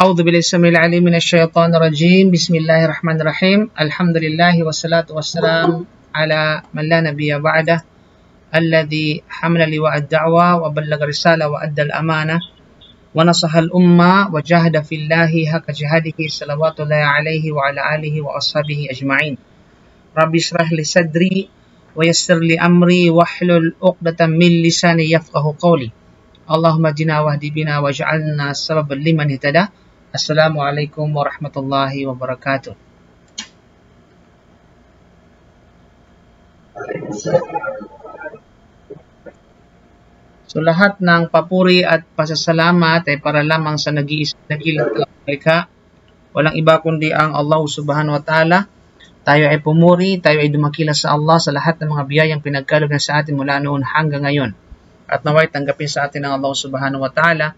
أعوذ بالله السميع العليم من الشيطان الرجيم بسم الله الرحمن الرحيم الحمد لله والصلاة والسلام على من لا نبي بعده الذي حمل لواء الدعوة وبلغ الرسالة وأدى الأمانة ونصح الأمة وجاهد في الله حق جهاده صلوات الله عليه وعلى آله وأصحابه أجمعين ربي اشرح لي صدري ويسر لي أمري واحلل عقدة من لساني يفقه قولي اللهم اهدنا واهد بنا واجعلنا سببا لمن اهتدى. Assalamualaikum warahmatullahi wabarakatuh. So lahat ng papuri at pasasalamat ay para lamang sa nag-iisang dakilang talaga. Walang iba kundi ang Allah subhanahu wa ta'ala. Tayo ay pumuri, tayo ay dumakila sa Allah sa lahat ng mga biyayang pinagkaloob na sa atin mula noon hanggang ngayon. At naway tanggapin sa atin ng Allah subhanahu wa ta'ala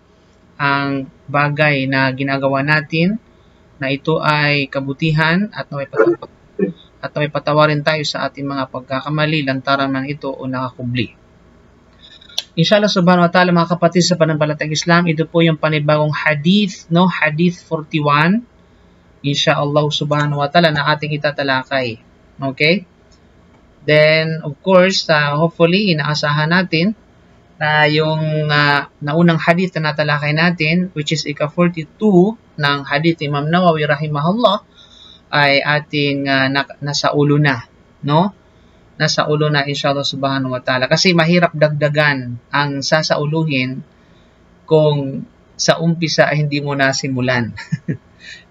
ang bagay na ginagawa natin na ito ay kabutihan at naway patawarin tayo sa ating mga pagkakamali, lantaran man ito o nakakubli. Inshallah subhanahu wa ta'ala mga kapatid sa pananampalatayang Islam, ito po yung panibagong hadith, no? Hadith 41. Inshallah subhanahu wa ta'ala na ating itatalakay. Okay? Then, of course, hopefully, inaasahan natin na yung naunang hadith na natalakay natin, which is ika-42 ng hadith Imam Nawawi rahimahullah, ay ating nasa ulo na, no? Nasa ulo na inshallah subhanahu wa ta'ala. Kasi mahirap dagdagan ang sasauluhin kung sa umpisa ay hindi mo nasimulan.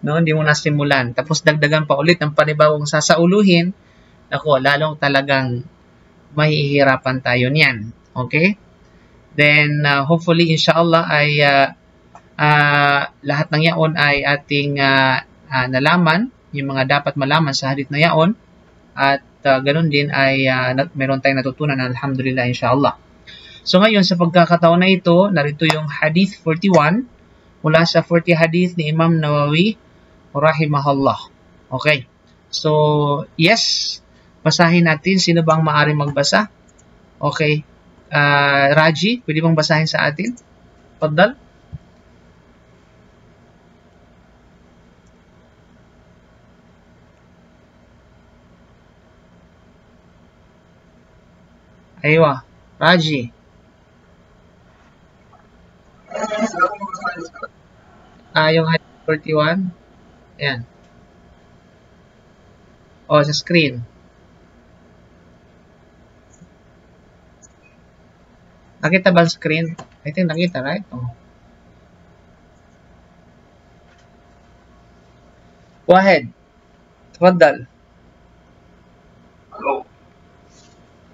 No, hindi mo nasimulan. Tapos dagdagan pa ulit ng panibagong sasauluhin, ako, lalong talagang mahihirapan tayo niyan. Okay? Then, hopefully, inshallah, ay lahat ng yaon ay ating nalaman, yung mga dapat malaman sa hadith na yaon, at ganun din ay meron tayong natutunan, alhamdulillah, inshallah. So, ngayon, sa pagkakataon na ito, narito yung hadith 41, mula sa 40 hadith ni Imam Nawawi, rahimahullah. Okay. So, yes, basahin natin. Sino bang maaaring magbasa? Okay. Raji, pwede bang basahin sa atin? Paddal. Aywa, Raji. Yung hadith 41. Ayan. O, sa screen. Nakita ba ang screen? I think nakita, right? Oh. Go ahead. Tafadhal. Hello.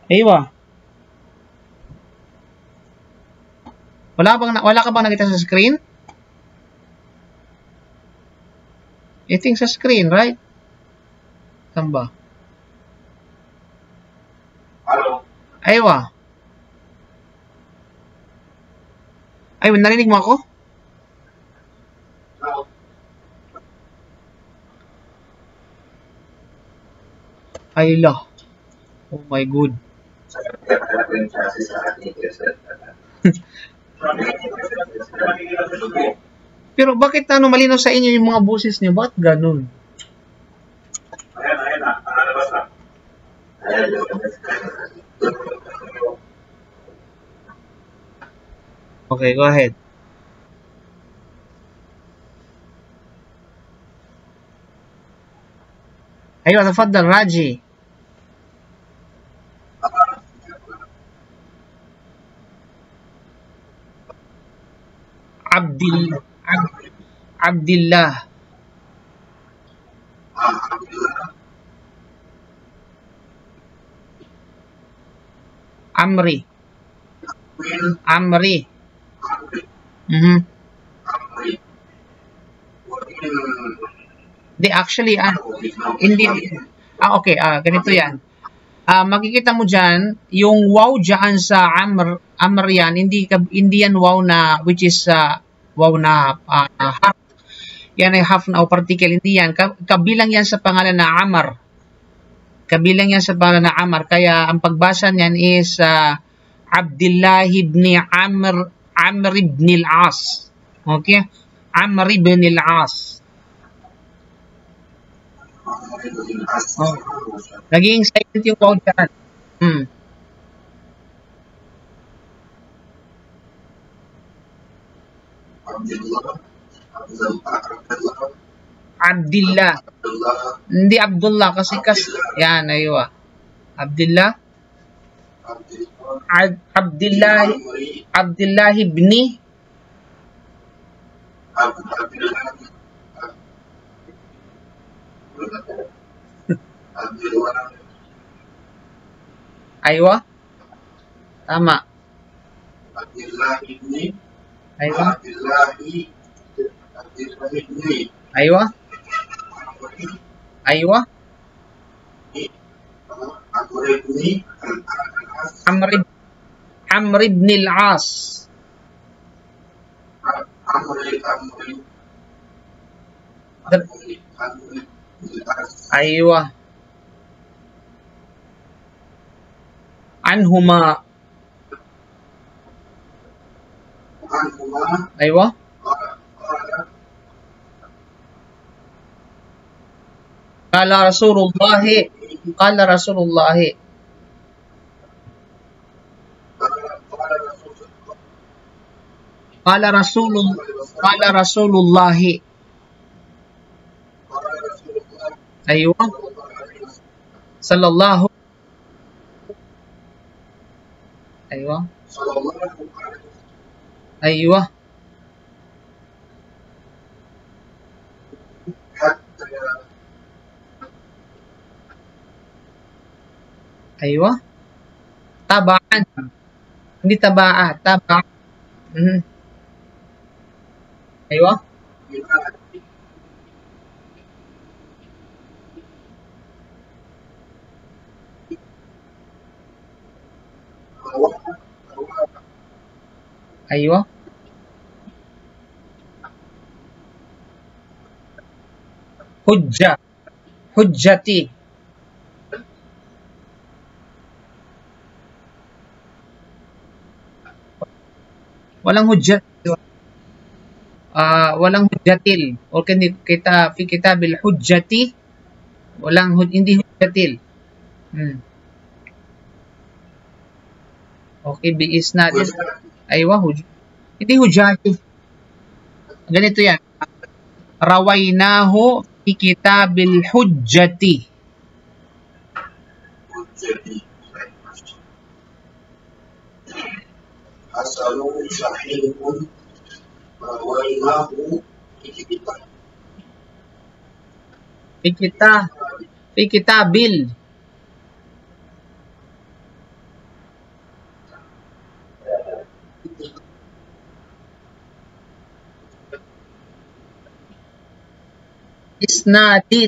Aywa. Wala ka bang nakita sa screen? I think sa screen, right? Saan ba? Hello. Aywa. Ay, narinig mo ako? Hello. Ay, la. Oh my God. Pero bakit malinaw sa inyo yung mga boses niyo? Bakit ganun? Ayan na. Nakalabas na. Okay, go ahead. Ayun, tafadhal, Raji. Abdillah. Amri. Actually, hindi. Okay, ganito yan. Makikita mo dyan, yung wow dyan sa Amr yan, hindi yan wow na, which is wow na half. Yan ay half na o particle, hindi yan. Kabilang yan sa pangalan na Amr. Kabilang yan sa pangalan na Amr. Kaya ang pagbasa niyan is Abdullah ibn Amr ibn al-As. Okay? Amr ibn al-As. Oh. Naging silent yung waw dyan. Abdullah. Hindi Abdullah kasi yan, aywa. Abdullah. Abdullah ibn aywa. Tama. Aywa. Aywa. Aywa. Amr ibn al-As. Aywa. Anhuma. Aywa. Qala Rasulullah. Qala Rasulullah. Qala Rasulullah. Aywa. Sallallahu. Aywa. Aywa. Aywa. Tabaan. Hindi tabaa. Tabaa. Aywa. Aywa. Hujja. Hujjati. Walang hujjat. Walang hujjatil. O kita fi kitabil hujjati. Hindi hujjatil. Okay, biisnadin. Aywa, hindi hujjati. Ganito yan. Rawainahu fi kitabil hujjati. Hasanun sahihun rawainahu fi kitabil isnadin.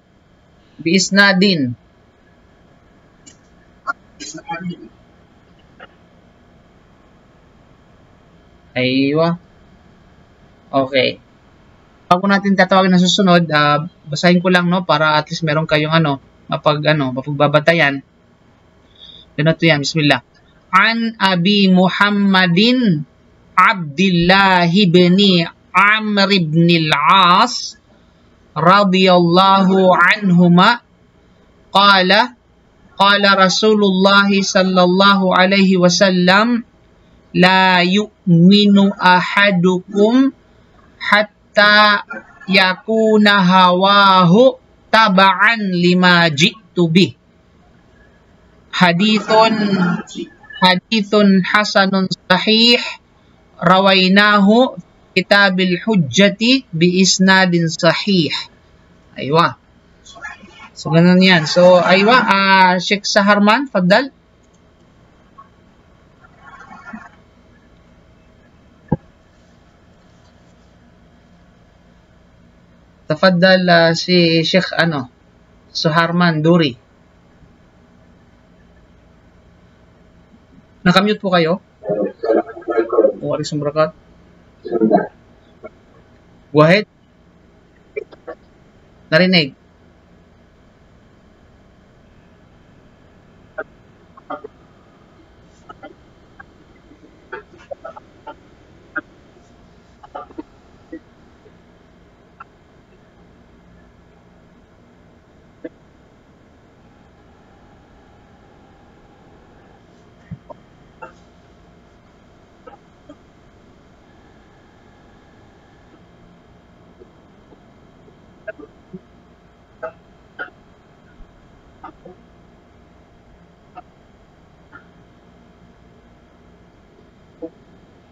Biisnadin. Aywa. Okay. Bago natin tatawagin na susunod, basahin ko lang no para at least meron kayong mapagbabatayan. Ganito yan, bismillah. An Abi Muhammadin Abdullah ibn Amr ibn al-As radiyallahu anhuma qala Rasulullah sallallahu alaihi wasallam la yu'minu ahadukum hatta yakuna hawahu taba'an lima ji'tu bih. Hadithun hasanun sahih rawainahu kitabil hujjati bi isnadin sahih. Aywa. So ganun yan. So aywa, Sheikh Saharman, faddal. Tafaddal si Sheikh Saharman Duri. Nakamute po kayo? Wa alaikum barakat. Go ahead. Narinig.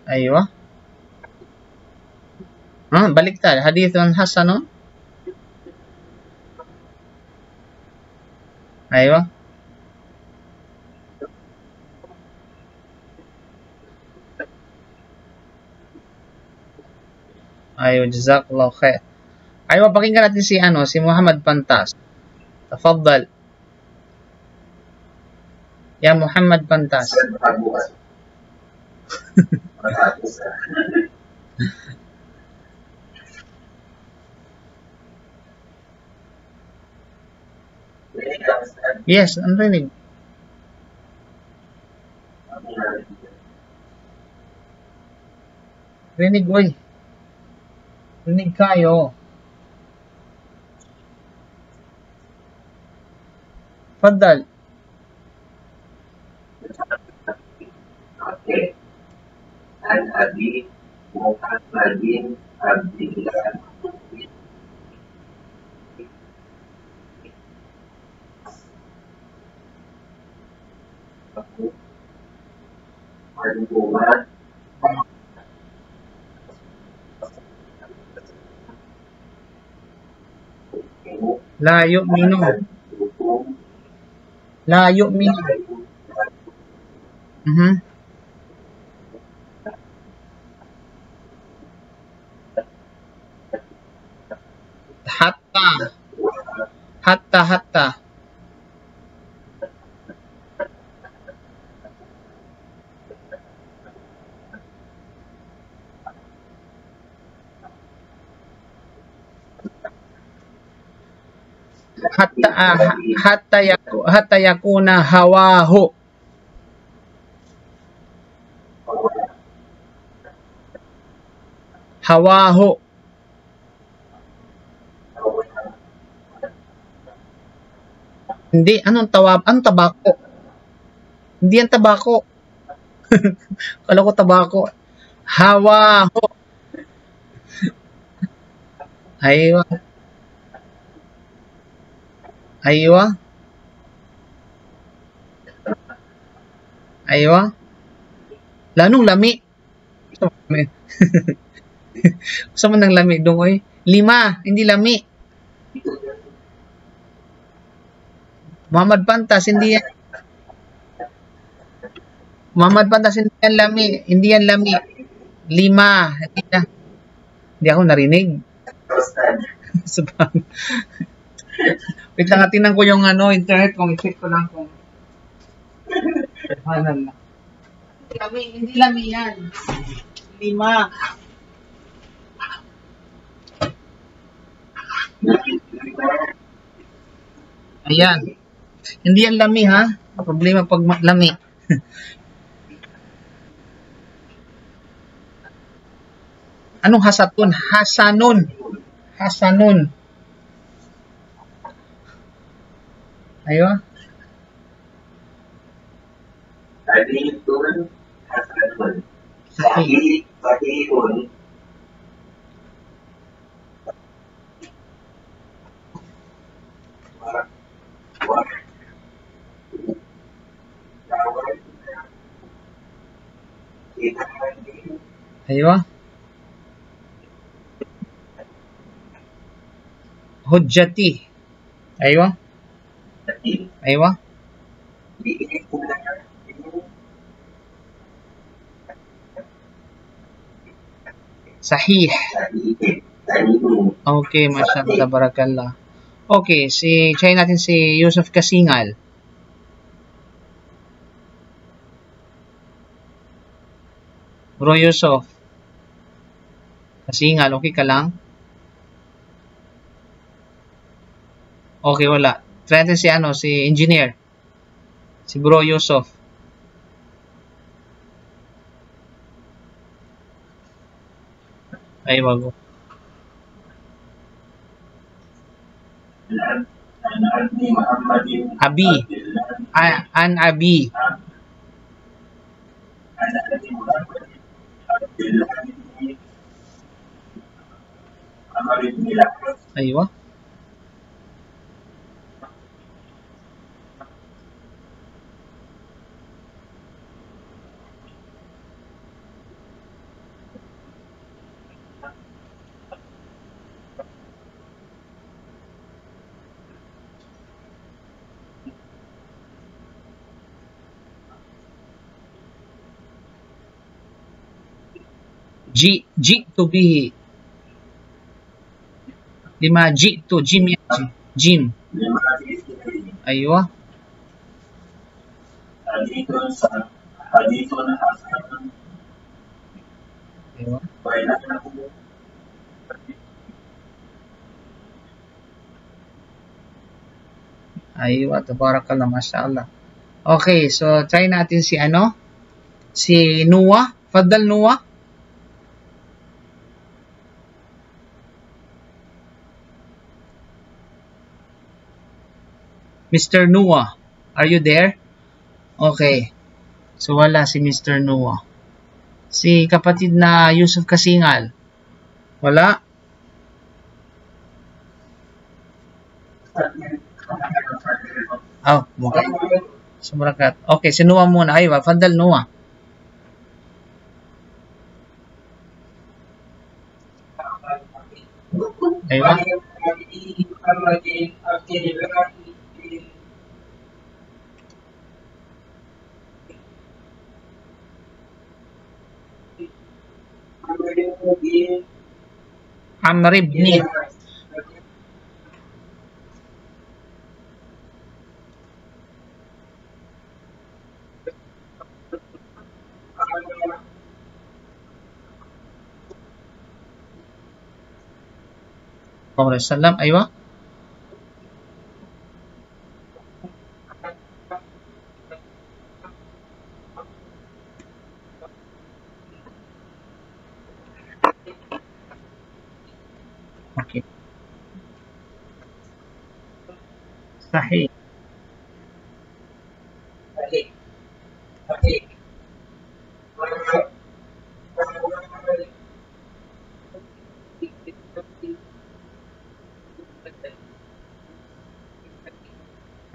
Aywa. Baliktad. Hadithun hasanun. Aywa. Aywa, jazakallahu khair. Aywa, pakinggan natin si Muhammad Pantas. Tafaddal. Ya Muhammad Pantas. Yes, ang rinig. Rinig, oy. Rinig kayo. Faddal. Okay. An Abi Muhammadin Abdillah Al-Umar La yu'minu. La yu'minu. Hatta. Hatta yakuna hawahu. Hawahu. Hindi, anong tabako? Hindi yan tabako. Kala ko tabako. Hawahu. Aywa. Lanong lami. Gusto mo ng lami, dungoy? 5, hindi lami. Muhammad Pantas, hindi yan. Muhammad Pantas, hindi yan lami. Hindi yan lami. 5. Hindi ako narinig. Wait lang, tingnan ko yung internet kung i-check ko lang kung lang. Hindi lami yan. 5. Ayan. Hindi yan lami, ha? Problema pag lami. Anong hasatun? Hasanun. Ayun. Hadithun hasanun. Sahihun. Ayun. Hujjati. Ayun. Sahih. Okay, masyaallah, barakallah. Okay, try natin si Yusuf Kasingal. Bro Yusuf Kasingal, okay ka lang? Okay, wala. Try natin si engineer. Si Bro Yusuf. Ay, bago. Abi. An Abi. Aywa. ji'tu bihi. 5 ji'tu, jim yan. Jim. Aywa. Aywa. Aywa, tabarakallah, mashallah. Okay, so try natin si ano? Si Noah. Faddal Noah. Mr. Noah, are you there? Okay. So wala si Mr. Noah. Si kapatid na Yusuf Kasingal. Wala. Oh, okay. Sumrakat. Okay, si Noah muna. Aywa, Faddal Noah. Aywa. Amr ibn. Sallam. Aywa. Okay. Sahih.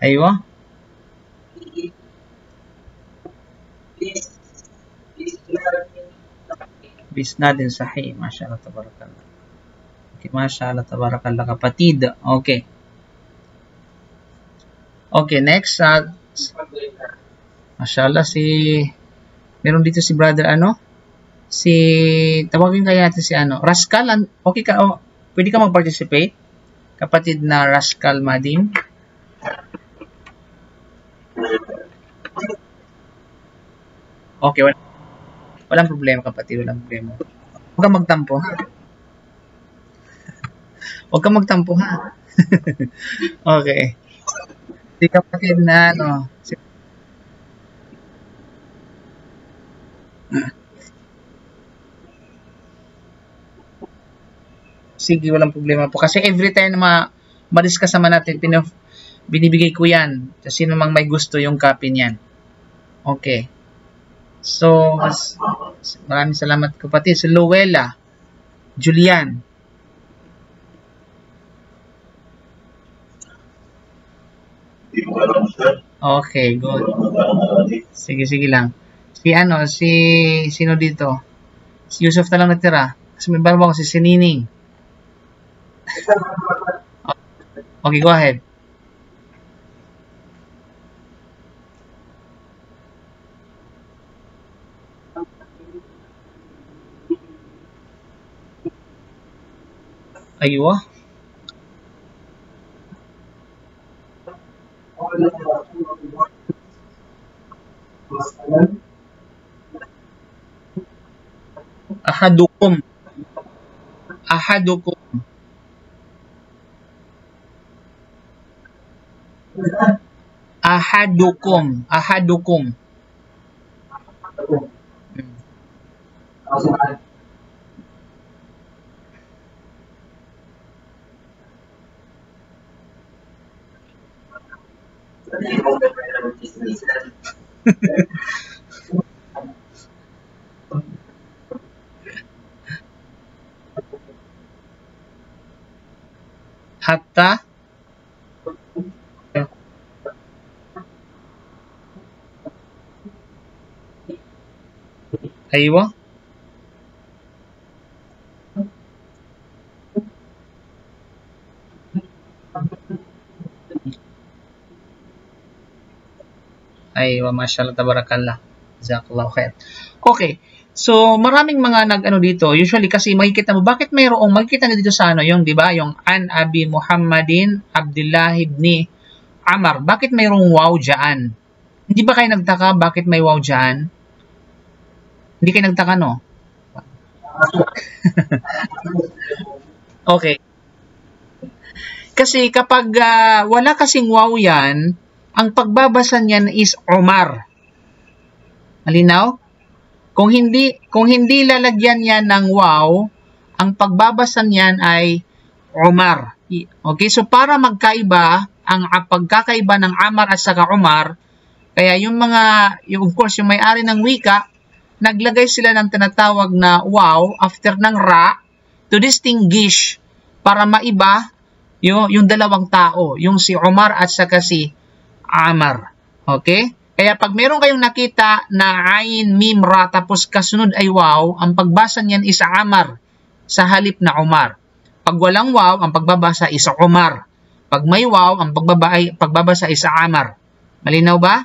Aywa. Bisnadin sahih. Mashallah, tabarakallah. Okay, mashallah, tabarakallah, kapatid. Okay. Okay, next. Mashallah, meron dito si brother ano? Tawagin kaya natin si ano? Rascal, okay ka? Oh, pwede ka mag-participate? Kapatid na Rascal Madim. Okay, walang problema, kapatid. Walang problema. Huwag kang magtampo, ha? Huwag kang magtampo, ha? Okay. Si kapatid na ano? Sige, walang problema po. Kasi every time na ma-discuss naman natin, binibigay ko yan. Kasi namang may gusto yung copy niyan. Okay. So, maraming salamat kapatid. Si Luella, Julian. Okay, good. Sige lang. Sino dito? Si Yusuf na lang natira. Kasi may bago ako si Sinining. Okay, go ahead. Aywa. Ahadukum. Ahadukum. Ahadukum. Ahadukum. Hatta aywa. Aywa, mashallah, tabarakallah. Jazakallahu khair. Okay. So, maraming mga nag-ano dito. Usually kasi makikita mo, bakit mayroong, makikita nyo dito sa ano, yung, di ba, yung An Abi Muhammadin Abdullah ibn Amar. Bakit mayroong wow dyan? Hindi ba kayo nagtaka bakit may wow dyan? Hindi kayo nagtaka, no? Okay. Kasi kapag wala kasing wow yan, ang pagbabasa niyan is Omar. Malinaw? Kung hindi lalagyan yan ng wow, ang pagbabasa niyan ay Omar. Okay, so para magkaiba, ang pagkakaiba ng Amar at saka Omar, kaya yung of course, yung may-ari ng wika, naglagay sila ng tinatawag na wow after ng ra to distinguish para maiba yung dalawang tao, yung si Omar at saka si Amar. Okay? Kaya pag meron kayong nakita na ayin, mim, ra, tapos kasunod ay wow, ang pagbasa niyan is Amar sa halip na Omar. Pag walang wow, ang pagbabasa is Omar. Pag may wow, ang pagbabasa is Amar. Malinaw ba?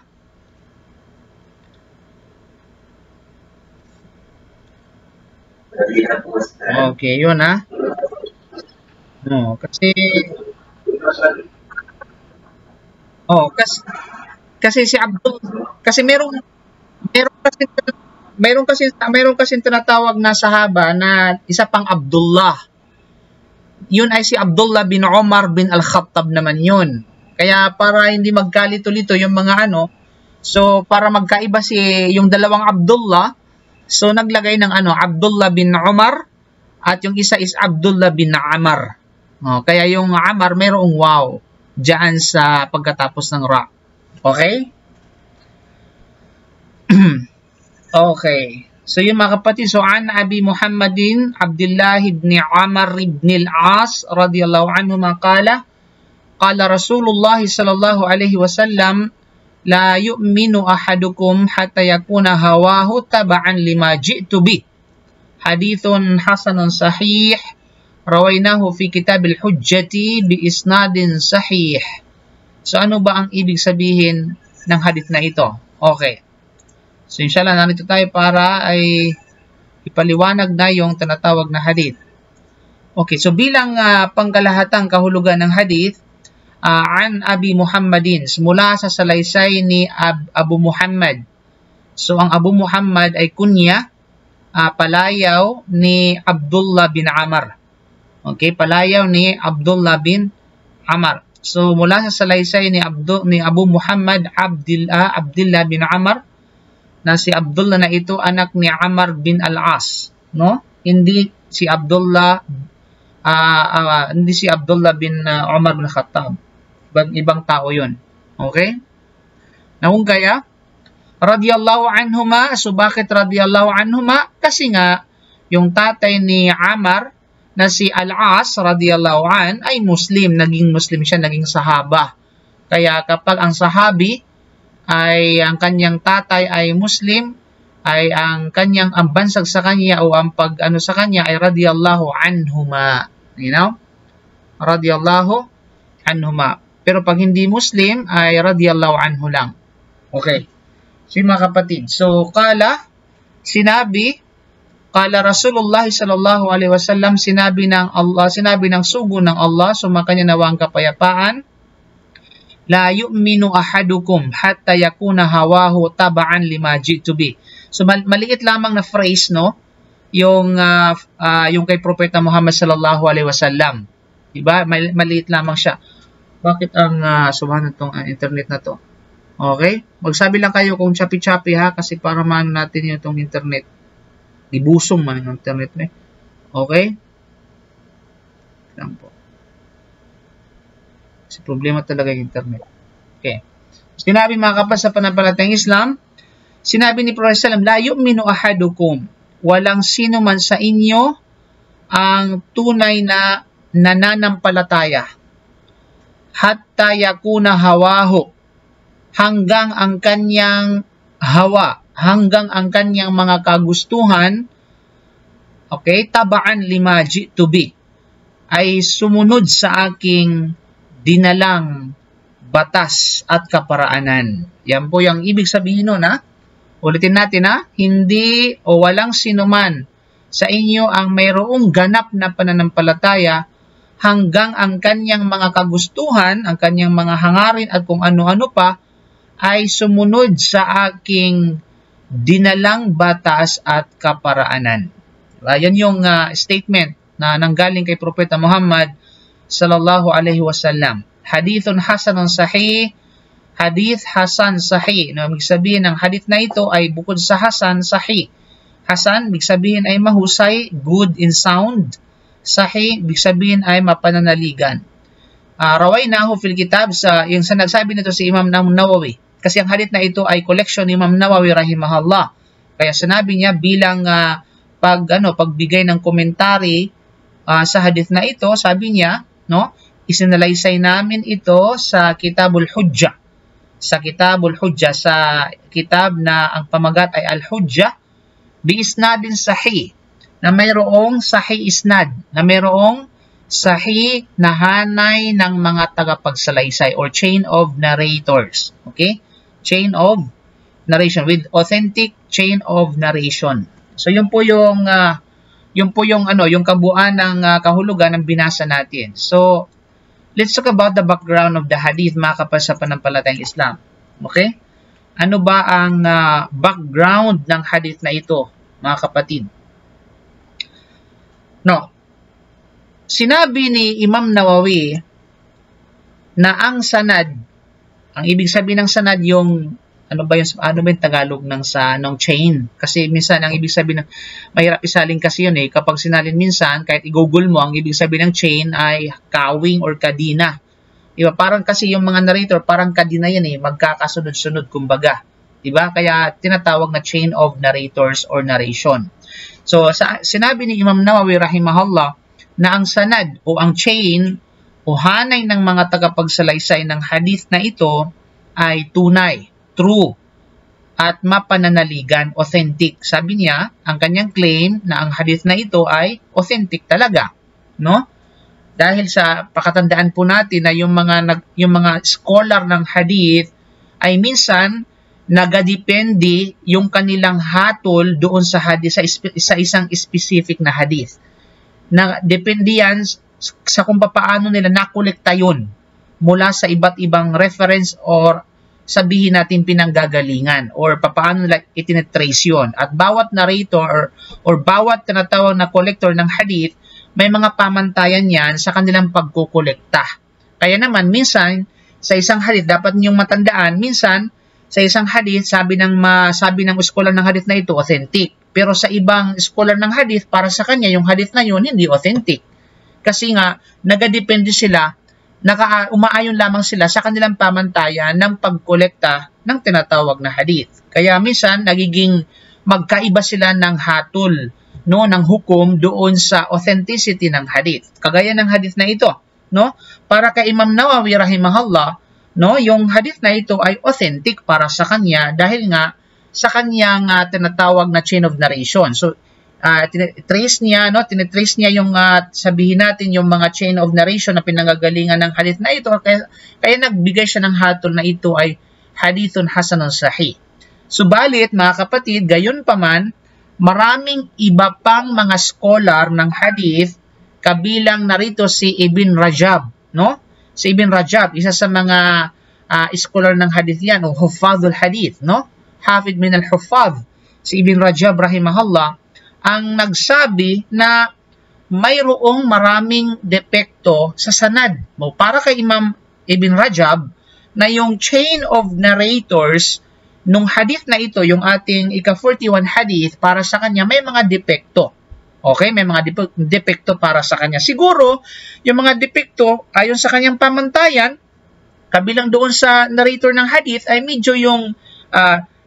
Okay, yun ha. No, kasi kasi si Abdul, kasi meron kasi tinatawag na sahaba na isa pang Abdullah. Yun ay si Abdullah bin Umar bin Al-Khattab naman yun. Kaya para hindi magkalito-lito yung mga ano, so para magkaiba yung dalawang Abdullah, so naglagay ng Abdullah bin Umar at yung isa is Abdullah bin Amar. Kaya yung Amar mayroong wow diyan sa pagkatapos ng ra. Okay? Okay. So yun mga kapatid, so an Abi Muhammadin Abdullah ibn Amr ibn al-As radiyallahu anhu maqala qala Rasulullah sallallahu alaihi wasallam la yu'minu ahadukum hatta yakuna hawahu taba'an lima ji'tu bi. Hadithun hasanun sahih rawainahu fi kitabil hujjati bi isnadin sahih. So ano ba ang ibig sabihin ng hadith na ito? Okay. So inshallah narito tayo para ay ipaliwanag na yung tinatawag na hadith. Okay, so bilang pangkalahatang kahulugan ng hadith, an Abi Muhammadin, mula sa salaysay ni Abu Muhammad. So ang Abu Muhammad ay kunya, palayaw ni Abdullah bin Amr. Okay, palayaw ni Abdullah bin Amr. So mula sa salaysay ni Abu Muhammad Abdullah bin Amr, na si Abdullah na ito anak ni Amr bin al-As, no? Hindi si Abdullah bin Umar bin Khattab. Ibang tao 'yon. Okay? Naung kaya radiyallahu anhuma, so bakit radiyallahu anhuma? Kasi nga yung tatay ni Amr na si Al-As radiyallahu an ay Muslim, naging Muslim siya, naging sahaba. Kaya kapag ang sahabi ay ang kanyang tatay ay Muslim, ay ang bansag sa kanya o ang pag-ano sa kanya ay radiyallahu anhuma. You know? Radiyallahu anhuma. Pero pag hindi Muslim ay radiyallahu anhu lang. Okay. So mga kapatid, so Kala Rasulullah sallallahu alaihi wasallam, sinabi ng sugo ng Allah, sumakanya nawa ang kapayapaan, la yu'minu ahadukum hatta yakuna hawahu taba'an lima ji'tu bi. So maliit lamang na phrase, no? Yung kay Propeta Muhammad sallallahu alaihi wasallam. Diba? Maliit lamang siya. Bakit ang sumahan itong internet na to? Okay? Magsabi lang kayo kung choppy-choppy ha, kasi para maano natin yung itong internet. Dibusong man yung internet mo. Okay? Lang po. Kasi problema talaga yung internet. Okay. Sinabi mga kapatid sa pananampalatayang Islam, sinabi ni Prophet sallam, la yu'minu ahadukum, walang sino man sa inyo ang tunay na nananampalataya hatta yakuna hawahu, hanggang ang kanyang hawa, hanggang ang kanyang mga kagustuhan, okay, tabaan lima ji'tu bi, ay sumunod sa aking dinalang batas at kaparaanan. Yan po yung ibig sabihin nun, ha? Ulitin natin hindi o walang sinuman sa inyo ang mayroong ganap na pananampalataya hanggang ang kanyang mga kagustuhan, ang kanyang mga hangarin at kung ano-ano pa ay sumunod sa aking dinalang batas at kaparaanan. Yan yung statement na nanggaling kay Propeta Muhammad sallallahu alaihi wasallam. Hadithun hasanun sahih, hadith hasan sahih. Ibig sabihin ng hadith na ito ay bukod sa hasan, sahih. Hasan, ibig sabihin ay mahusay, good in sound. Sahih, ibig sabihin ay mapananaligan. Rawaynahu fil kitab, yung nagsabi nito si Imam Nawawi. Kasi ang hadith na ito ay collection ni Imam Nawawi rahimahullah. Kaya sinabi niya bilang pagbigay ng komentary sa hadith na ito, sabi niya, isinalaysay namin ito sa Kitabul Hujjah. Sa Kitabul Hujjah, sa kitab na ang pamagat ay Al-Hujjah, bi-isnadin sahih, na mayroong sahih isnad, na mayroong sahih na hanay ng mga tagapagsalaysay or chain of narrators. Okay? Chain of narration, with authentic chain of narration. So yun po yung yung kabuuan ng kahulugan ng binasa natin. So let's talk about the background of the hadith, mga kapatid sa pananampalatayang Islam. Okay? Ano ba ang background ng hadith na ito, mga kapatid? Sinabi ni Imam Nawawi na ang sanad, ang ibig sabihin ng sanad yung ano ba yung Tagalog ng chain? Kasi minsan ang ibig sabihin ng mahirap isalin kasi yun kapag sinalin minsan kahit i-google mo, ang ibig sabihin ng chain ay kawing or kadina. Diba? Parang kasi yung mga narrator parang kadina yan magkakasunod-sunod kumbaga. Diba? Kaya tinatawag na chain of narrators or narration. So sinabi ni Imam Nawawi rahimahullah na ang sanad o ang chain o hanay ng mga tagapagsalaysay ng hadith na ito ay tunay, true, at mapananaligan, authentic. Sabi niya, ang kanyang claim na ang hadith na ito ay authentic talaga, no? Dahil sa pakatandaan po natin na yung mga scholar ng hadith ay minsan nagadepende yung kanilang hatol doon sa hadith, sa isang specific na hadith. Na depende yan sa kung paano nila nakolekta yun mula sa iba't ibang reference or sabihin natin pinanggagalingan or paano nila itinetrace yun. At bawat narrator or bawat tinatawag na collector ng hadith, may mga pamantayan yan sa kanilang pagkukolekta. Kaya naman, minsan, sa isang hadith, dapat niyong matandaan, minsan, sa isang hadith, sabi ng scholar ng hadith na ito, authentic. Pero sa ibang scholar ng hadith, para sa kanya, yung hadith na yun, hindi authentic. Kasi nga, nagadepende sila, umaayon lamang sila sa kanilang pamantayan ng pagkolekta ng tinatawag na hadith. Kaya minsan, nagiging magkaiba sila ng hatol, ng hukom doon sa authenticity ng hadith. Kagaya ng hadith na ito, para kay Imam Nawawi rahimahullah, yung hadith na ito ay authentic para sa kanya dahil nga sa kanyang tinatawag na chain of narration. So, tinetrace niya yung sabihin natin yung mga chain of narration na pinanggagalingan ng hadith na ito. Kaya nagbigay siya ng hatol na ito ay hadithun hasanun sahih. Subalit, mga kapatid, gayon pa man, maraming iba pang mga scholar ng hadith, kabilang narito si Ibn Rajab, Si Ibn Rajab, isa sa mga scholar ng hadith yan, o Huffadul Hadith, Hafid min al-Huffad. Si Ibn Rajab rahimahullah, ang nagsabi na mayroong maraming depekto sa sanad. Para kay Imam Ibn Rajab, na yung chain of narrators nung hadith na ito, yung ating ika-41 hadith, para sa kanya may mga depekto. Okay, may mga depekto para sa kanya. Siguro, yung mga depekto, ayon sa kanyang pamantayan, kabilang doon sa narrator ng hadith, ay medyo yung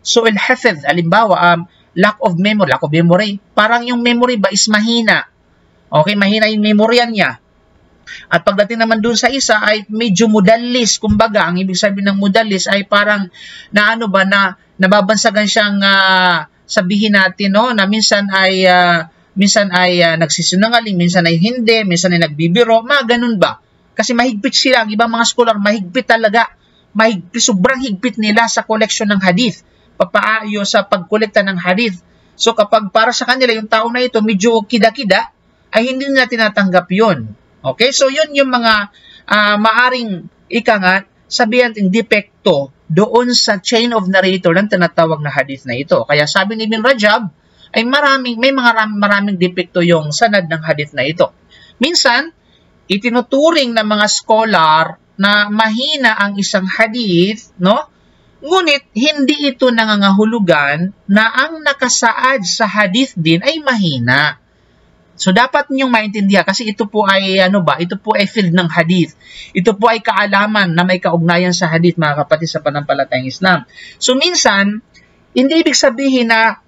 su'il hafidh, halimbawa, lack of memory. Parang yung memory ba is mahina. Okay, mahina yung memoryan niya. At pagdating naman doon sa isa ay medyo mudallis. Kumbaga, ang ibig sabihin ng mudallis ay parang na nababansagan siyang sabihin natin na minsan ay nagsisinungaling, minsan ay hindi, minsan ay nagbibiro, ganun ba? Kasi mahigpit sila, ang ibang mga scholar mahigpit talaga. Sobrang higpit nila sa collection ng hadith. papaayo sa pagkolekta ng hadith. So kapag para sa kanila yung tao na ito medyo kida-kida, ay hindi nila tinatanggap yun. Okay? So yun yung mga maaring ikangat, sabihin natin depekto doon sa chain of narrator ng tinatawag na hadith na ito. Kaya sabi ni Ibn Rajab, ay may maraming depekto yung sanad ng hadith na ito. Minsan, itinuturing ng mga scholar na mahina ang isang hadith, no? Ngunit hindi ito nangangahulugan na ang nakasaad sa hadith din ay mahina. So dapat ninyong maintindihan kasi ito po ay ito po ay field ng hadith. Ito po ay kaalaman na may kaugnayan sa hadith, mga kapatid, sa panampalatayang Islam. So minsan, hindi ibig sabihin na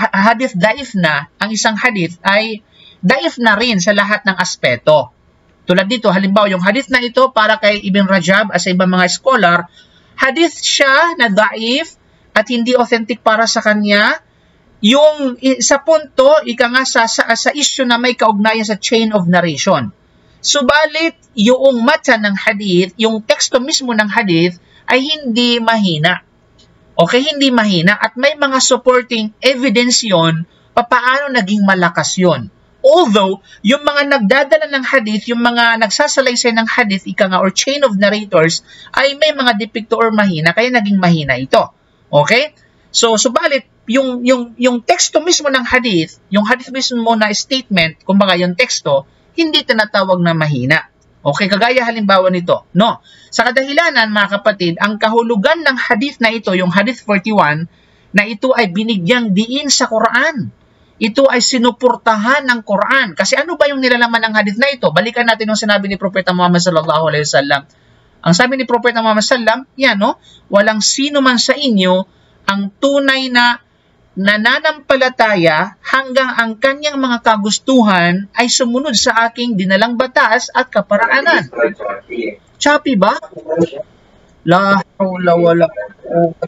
hadith daif na, ang isang hadith ay daif na rin sa lahat ng aspeto. Tulad dito, halimbawa yung hadith na ito para kay Ibn Rajab at sa ibang mga scholar, hadith siya na daif at hindi authentic para sa kanya, yung sa punto, ika nga sa issue na may kaugnayan sa chain of narration. Subalit, yung mata ng hadith, yung teksto mismo ng hadith, ay hindi mahina. Okay, hindi mahina. At may mga supporting evidence yon paano naging malakas yon. Although, yung mga nagdadala ng hadith, yung mga nagsasalaysay ng hadith, ika nga, or chain of narrators, ay may mga depekto or mahina, kaya naging mahina ito. Okay? So, subalit, yung teksto mismo ng hadith, yung hadith mismo na statement, kumbaga yung teksto, hindi tinatawag na mahina. Okay, kagaya halimbawa nito. No. Sa kadahilanan, mga kapatid, ang kahulugan ng hadith na ito, yung hadith 41, na ito ay binigyang diin sa Quran. Ito ay sinuportahan ng Quran. Kasi ano ba yung nilalaman ng hadith na ito? Balikan natin yung sinabi ni Propeta Muhammad sallallahu alaihi wasallam. Ang sabi ni Propeta Muhammad sallam, yan, no? Walang sino man sa inyo ang tunay na nananampalataya hanggang ang kanyang mga kagustuhan ay sumunod sa aking dinalang batas at kaparaanan. Choppy ba? La hawla wala quwwata.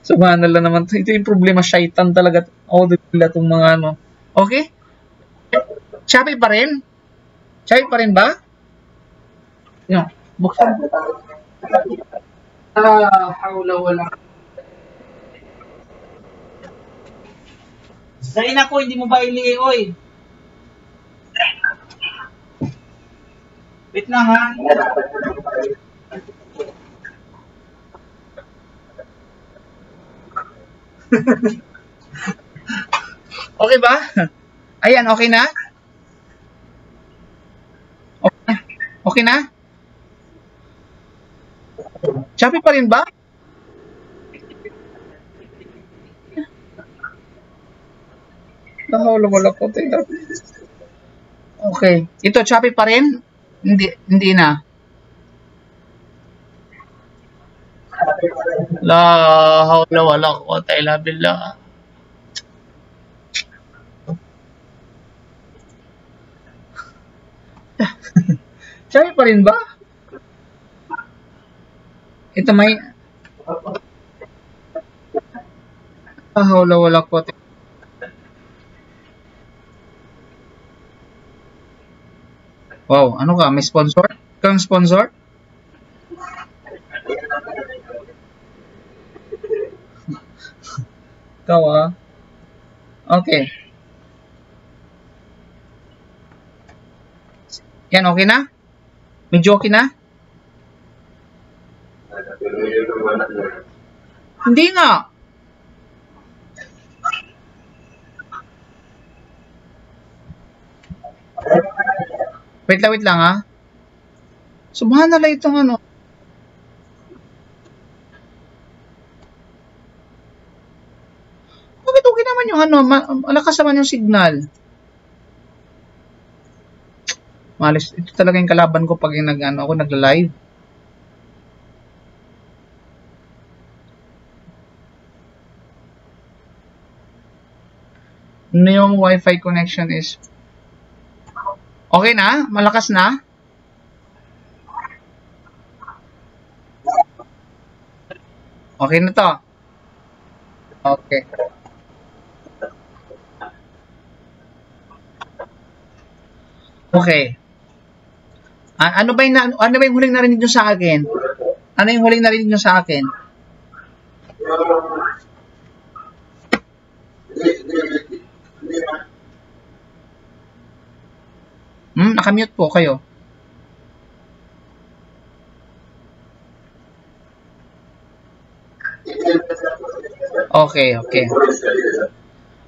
Subhanallah naman. Ito yung problema, shaitan talaga. Itong mga ano. Okay? Choppy pa rin? Choppy pa rin ba? Yun. Buksan. Hawla wala. Zain ako, hindi mo ba oy? Wait lang ha. Okay ba? Ayan, okay na? Okay na? Choppy pa rin ba? Wala ko. Okay. Ito, choppy pa rin? Hindi na. La hawla wala quwwata illa billah. Choppy pa rin ba? Ito may hawla wala quwwata. Wow, ano ka? May sponsor? Kang sponsor? Ikaw ah. Okay. Yan, okay na? Medyo okay na? Hindi nga. Wait lang ha. Subhanallah itong ano. Bakit okay naman yung ano, malakas naman yung signal. Malis, ito talaga yung kalaban ko pag yung ako nagla-live. Yung Wi-Fi connection is okay na? Malakas na? Okay na to. Okay. Okay. Ano ba yung huling narinig nyo sa akin? Ano yung huling narinig nyo sa akin? Nakamute po kayo.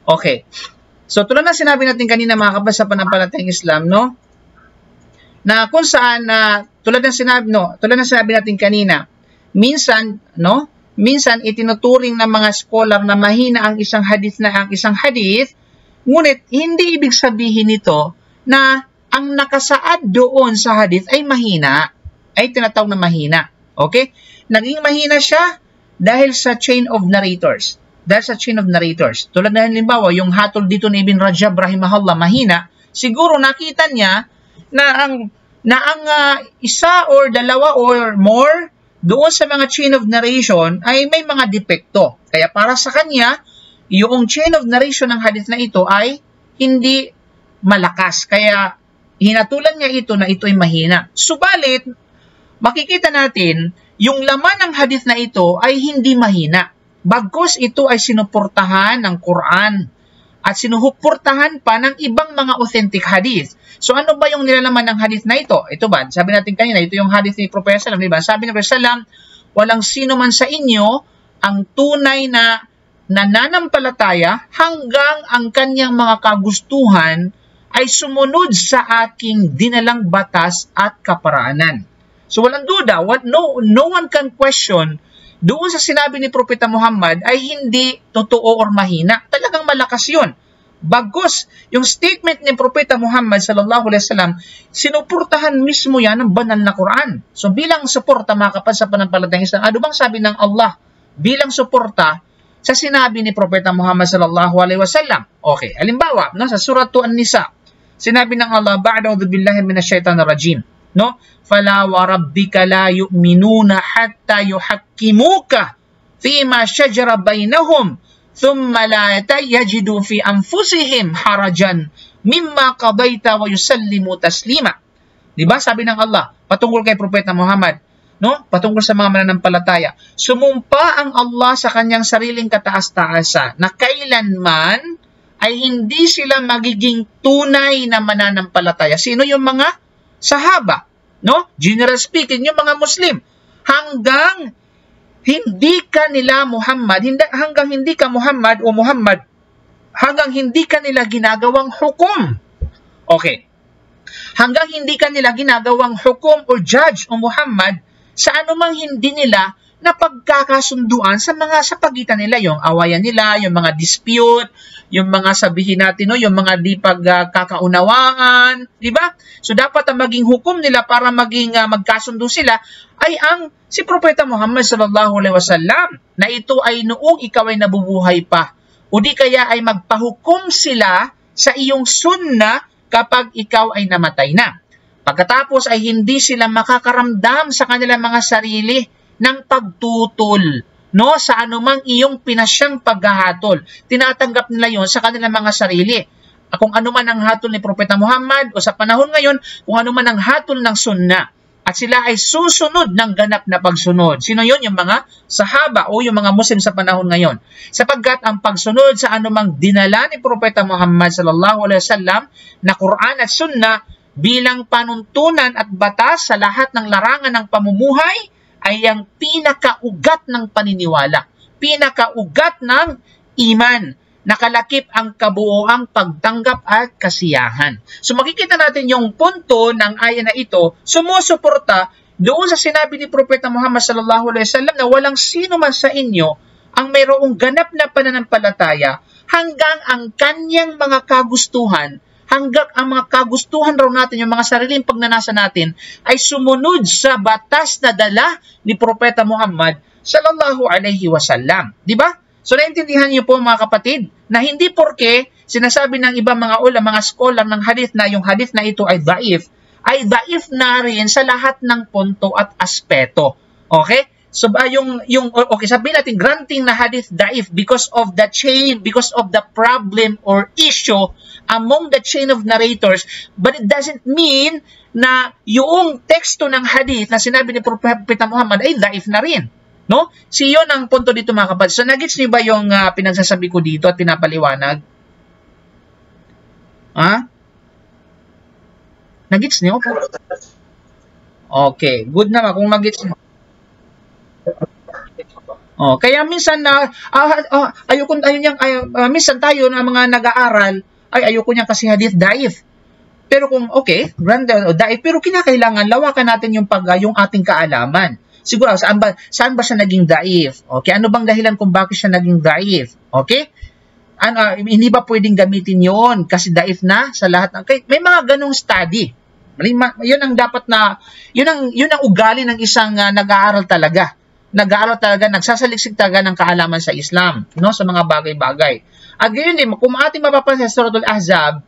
Okay. So, tulad na sinabi natin kanina mga kabas sa panampalatayang Islam, no? Na kung saan, tulad na sinabi natin kanina, minsan itinuturing ng mga scholar na mahina ang isang hadith, ngunit hindi ibig sabihin nito na ang nakasaad doon sa hadith ay mahina, ay tinatawag na mahina. Okay? Naging mahina siya dahil sa chain of narrators. Tulad na halimbawa, yung hatol dito ni Ibn Rajab rahimahullah mahina, siguro nakita niya na ang isa or dalawa or more doon sa mga chain of narration ay may mga depekto. Kaya para sa kanya, yung chain of narration ng hadith na ito ay hindi malakas. Kaya hinatulan niya ito na ito ay mahina. Subalit, makikita natin, yung laman ng hadith na ito ay hindi mahina. Bagkus ito ay sinuportahan ng Quran at sinuportahan pa ng ibang mga authentic hadith. So ano ba yung nilalaman ng hadith na ito? Ito ba? Sabi natin kanina, ito yung hadith ni Prophet Sallam, diba? Sabi ni Prophet Sallam, walang sino man sa inyo ang tunay na nananampalataya hanggang ang kanyang mga kagustuhan ay sumunod sa aking dinalang batas at kaparaanan. So walang duda, no one can question doon sa sinabi ni Propeta Muhammad ay hindi totoo or mahina. Talagang malakas yun. Bagkus, yung statement ni Propeta Muhammad sallallahu alaihi wasallam, sinuportahan mismo yan ng banal na Quran. So bilang suporta mga kapatid sa panampalatayang Islam, ano bang sabi ng Allah bilang suporta sa sinabi ni Propeta Muhammad sallallahu alaihi wasallam? Okay, halimbawa, no, sa surah An-Nisa, sinabi ng Allah, ba'da'udhu billahi minasyaitanir rajim, no? Fala wa rabbika la yu'minuna hatta yuhakkimuka fima shajara bainahum thumma la yajidu fi anfusihim harajan mimma qadaita wa yusallimu taslima. Diba? Sabi ng Allah patungkol kay Propeta Muhammad, no? Patungkol sa mga mananampalataya. Sumumpa ang Allah sa kanyang sariling kataas-taasan na kailanman ay hindi sila magiging tunay na mananampalataya. Sino yung mga sahaba? No? General speaking, yung mga Muslim. Hanggang hindi ka nila hanggang hindi ka Muhammad, hanggang hindi ka nila ginagawang hukom. Okay. Hanggang hindi ka nila ginagawang hukom o judge o Muhammad sa anumang hindi nila na pagkakasunduan sa pagitan nila, yung awayan nila, yung mga dispute, yung mga sabihin natin, no, yung mga di pagkakaunawaan, di ba? So dapat ang maging hukom nila para maging magkasundo sila ay si Propeta Muhammad sallallahu alaihi wasallam, na ito ay noong ikaw ay nabubuhay pa, o di kaya ay magpahukom sila sa iyong sunna kapag ikaw ay namatay na. Pagkatapos ay hindi sila makakaramdam sa kanilang mga sarili ng pagtutol, no, sa anumang iyong pinasyang paghahatol. Tinatanggap nila yon sa kanilang mga sarili. Kung ano man ang hatol ni Propeta Muhammad o sa panahon ngayon, kung ano man ang hatol ng sunna. At sila ay susunod ng ganap na pagsunod. Sino yon? Yung mga sahaba o yung mga Muslim sa panahon ngayon. Sapagkat ang pagsunod sa anumang dinala ni Propeta Muhammad sallallahu alaihi wasallam na Quran at sunna bilang panuntunan at batas sa lahat ng larangan ng pamumuhay ay ang pinakaugat ng paniniwala, pinakaugat ng iman, nakalakip ang kabuoang pagtanggap at kasiyahan. So makikita natin yung punto ng aya na ito, sumusuporta doon sa sinabi ni Propeta Muhammad sallallahu alaihi wasallam na walang sino man sa inyo ang mayroong ganap na pananampalataya hanggang ang kanyang mga kagustuhan, hanggang ang mga kagustuhan raw natin, yung mga sariling pagnanasa natin, ay sumunod sa batas na dala ni Propeta Muhammad sallallahu alaihi wasallam. Di ba? So naintindihan niyo po mga kapatid, na hindi porke sinasabi ng ibang mga mga scholar ng hadith na yung hadith na ito ay daif na rin sa lahat ng punto at aspeto. Okay? So okay, sabihin natin granting na hadith da'if because of the chain, because of the problem or issue among the chain of narrators, but it doesn't mean na yung teksto ng hadith na sinabi ni Propeta Muhammad ay da'if na rin. No? So yun ang punto dito mga kapatid. So nagets niyo ba yung pinagsasabi ko dito at pinapaliwanag? Ha? Nagets niyo? Okay, good naman kung magets niyo. Kaya minsan na minsan tayo na mga nag-aaral ay ayoko niyan kasi hadith da'if. Pero kung okay, da'if, pero kinakailangan lawakan natin yung ating kaalaman. Siguro saan ba siya naging da'if? Okay, ano bang dahilan kung bakit siya naging da'if? Okay? Hindi ba pwedeng gamitin 'yon kasi da'if na sa lahat ng may mga ganong study. Yun ang dapat na yun ang ugali ng isang nag-aaral talaga. Nagsasaliksik talaga ng kaalaman sa Islam, no, sa mga bagay-bagay. At gayon din, kung ating mapapansin sa Suratul Ahzab,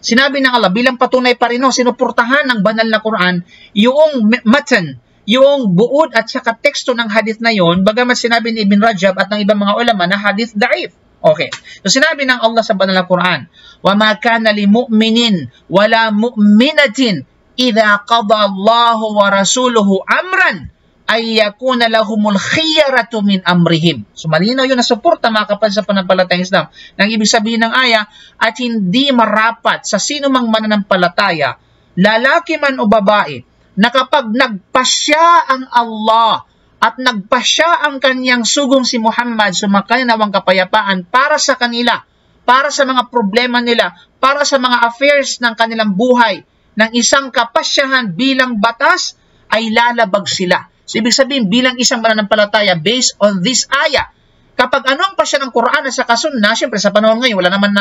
sinabi ng Allah bilang patunay pa rin, sinuportahan ng banal na Quran yung matan, yung buod at saka teksto ng hadith na yon, bagamat sinabi ni Ibn Rajab at ng ibang mga ulama na hadith da'if. Okay. So sinabi ng Allah sa banal na Quran, "Wa ma kana li mu'minin wala mu'minatin idza qada Allahu wa rasuluhu amran ay yakuna lahumul khiyaratu min amrihim." So malinaw yun na suporta mga kapatid sa pananampalatayang Islam. Nang ibig sabihin ng aya, at hindi marapat sa sino mang mananampalataya, lalaki man o babae, na kapag nagpasya ang Allah at nagpasya ang kanyang sugong si Muhammad, sumakay nawang kapayapaan para sa kanila, para sa mga problema nila, para sa mga affairs ng kanilang buhay, ng isang kapasyahan bilang batas, ay lalabag sila. So, ibig sabihin, bilang isang mananampalataya based on this ayah, kapag ano ang pasya ng Quran at sa Sunnah, siyempre sa panahon ngayon, wala naman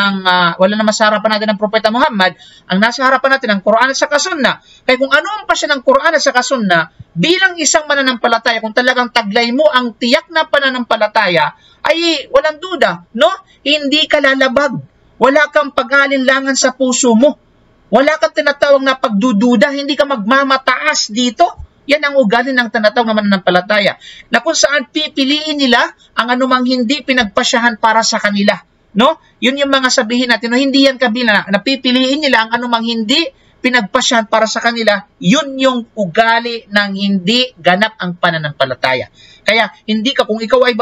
sa harapan natin ng Propeta Muhammad, ang nasa harapan natin ng Quran at sa Sunnah. Kaya kung ano ang pasya ng Quran at sa Sunnah, bilang isang mananampalataya, kung talagang taglay mo ang tiyak na pananampalataya, ay walang duda, no? Hindi ka lalabag. Wala kang pag-alinlangan sa puso mo. Wala kang tinatawag na pagdududa, hindi ka magmamataas dito. Yan ang ugali ng tinatawag na mananampalataya, na kung saan pipiliin nila ang anumang hindi pinagpasyahan para sa kanila. No? Yun yung mga sabihin natin, no? Hindi yan kabila, na pipiliin nila ang anumang hindi pinagpasyahan para sa kanila. Yun yung ugali ng hindi ganap ang pananampalataya. Kaya hindi ka, kung ikaw ay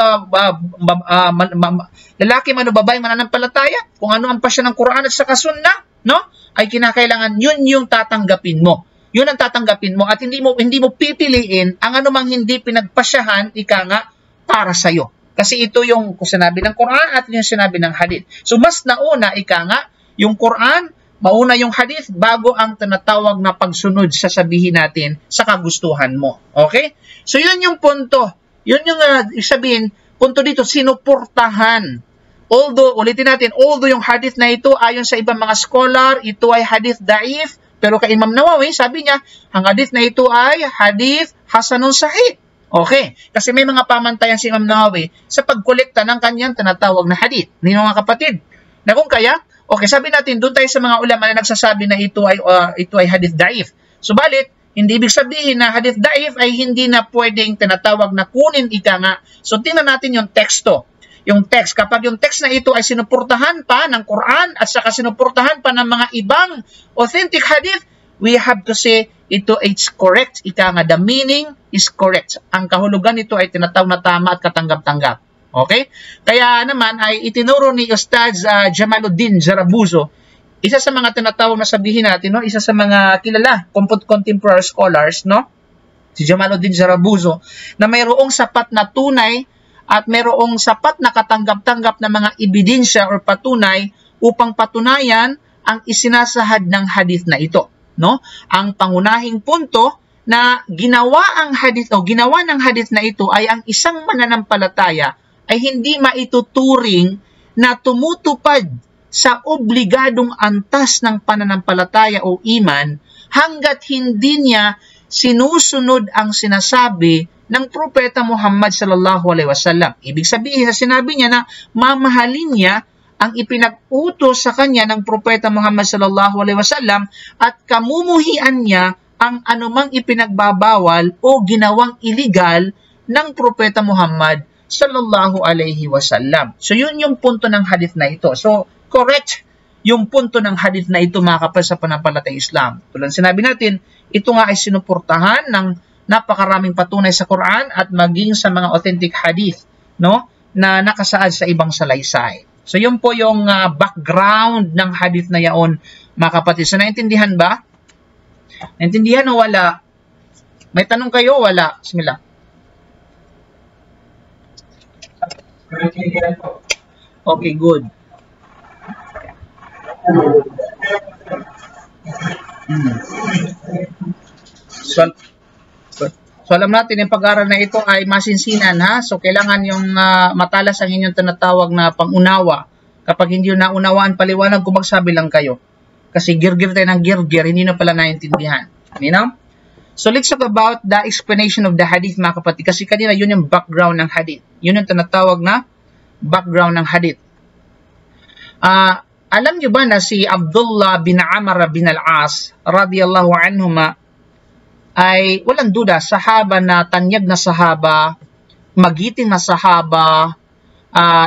lalaki man o babae mananampalataya, kung ano ang pasya ng Quran at sa Sunnah, no? Ay kinakailangan yun yung tatanggapin mo. Yun ang tatanggapin mo at hindi mo pipiliin ang anumang hindi pinagpasyahan para sa iyo. Kasi ito yung sinabi ng Quran at yung sinabi ng hadith. So mas nauna yung Quran, mauna yung hadith bago ang tinatawag na pagsunod sa sabihin natin sa kagustuhan mo. Okay? So yun yung punto. Yun yung sabihin, punto dito, sinuportahan. Although yung hadith na ito ayon sa ibang mga scholar, ito ay hadith da'if. Pero kay Imam Nawawi, sabi niya, ang hadith na ito ay hadith hasanun sahih. Okay. Kasi may mga pamantayan si Imam Nawawi sa pagkolekta ng kanyang tinatawag na hadith. Nino mga kapatid. Na kung kaya, okay, sabi natin, doon tayo sa mga ulama na nagsasabi na ito ay hadith da'if. Subalit, hindi ibig sabihin na hadith da'if ay hindi na pwedeng tinatawag na kunin So, tingnan natin yung teksto. Yung text, kapag yung text na ito ay sinuportahan pa ng Quran at saka sinuportahan pa ng mga ibang authentic hadith, we have to say it's correct. The meaning is correct. Ang kahulugan nito ay tinatawag na tama at katanggap-tanggap. Okay? Kaya naman ay itinuro ni Ustaz Jamaluddin Jarabuzo, isa sa mga tinatawag na sabihin natin, no? Isa sa mga kilala contemporary scholars, no? Si Jamaluddin Jarabuzo, na mayroong sapat na tunay at mayroong sapat na katanggap-tanggap na mga ebidensya o patunay upang patunayan ang isinasahad ng hadith na ito. No? Ang pangunahing punto na ginawa ng hadith na ito ay ang isang mananampalataya ay hindi maituturing na tumutupad sa obligadong antas ng pananampalataya o iman hanggat hindi niya sinusunod ang sinasabi ng Propeta Muhammad sallallahu alaihi wasallam. Ibig sabihin, sinabi niya na mamahalin niya ang ipinag-utos sa kanya ng Propeta Muhammad sallallahu alaihi wasallam at kamumuhian niya ang anumang ipinagbabawal o ginawang illegal ng Propeta Muhammad sallallahu alaihi wasallam. So yun yung punto ng hadith na ito. So correct yung punto ng hadith na ito, mga kapatid sa pananampalatayang Islam. Tulad sinabi natin, ito nga ay sinuportahan ng napakaraming patunay sa Quran at maging sa mga authentic hadith, no, na nakasaad sa ibang salaysay. So yun po yung background ng hadith na yaon, mga kapatid. So naintindihan ba? Naintindihan o wala? May tanong kayo? Wala? Bismillah. Okay, good. So alam natin, yung pag-aaral na ito ay masinsinan, ha? So kailangan yung matalas ang inyong tinatawag na pangunawa. Kapag hindi yung naunawaan paliwanag, kung magsabi lang kayo. Kasi girgir tayo ng girgir, hindi na pala naintindihan. You know? So let's talk about the explanation of the hadith, mga kapatid. Kasi kanina yun yung background ng hadith. Yun yung tinatawag na background ng hadith. Alam nyo ba na si Abdullah bin Amr bin al-As radiyallahu anhuma ay walang duda, sahaba na tanyag na sahaba, magiting na sahaba,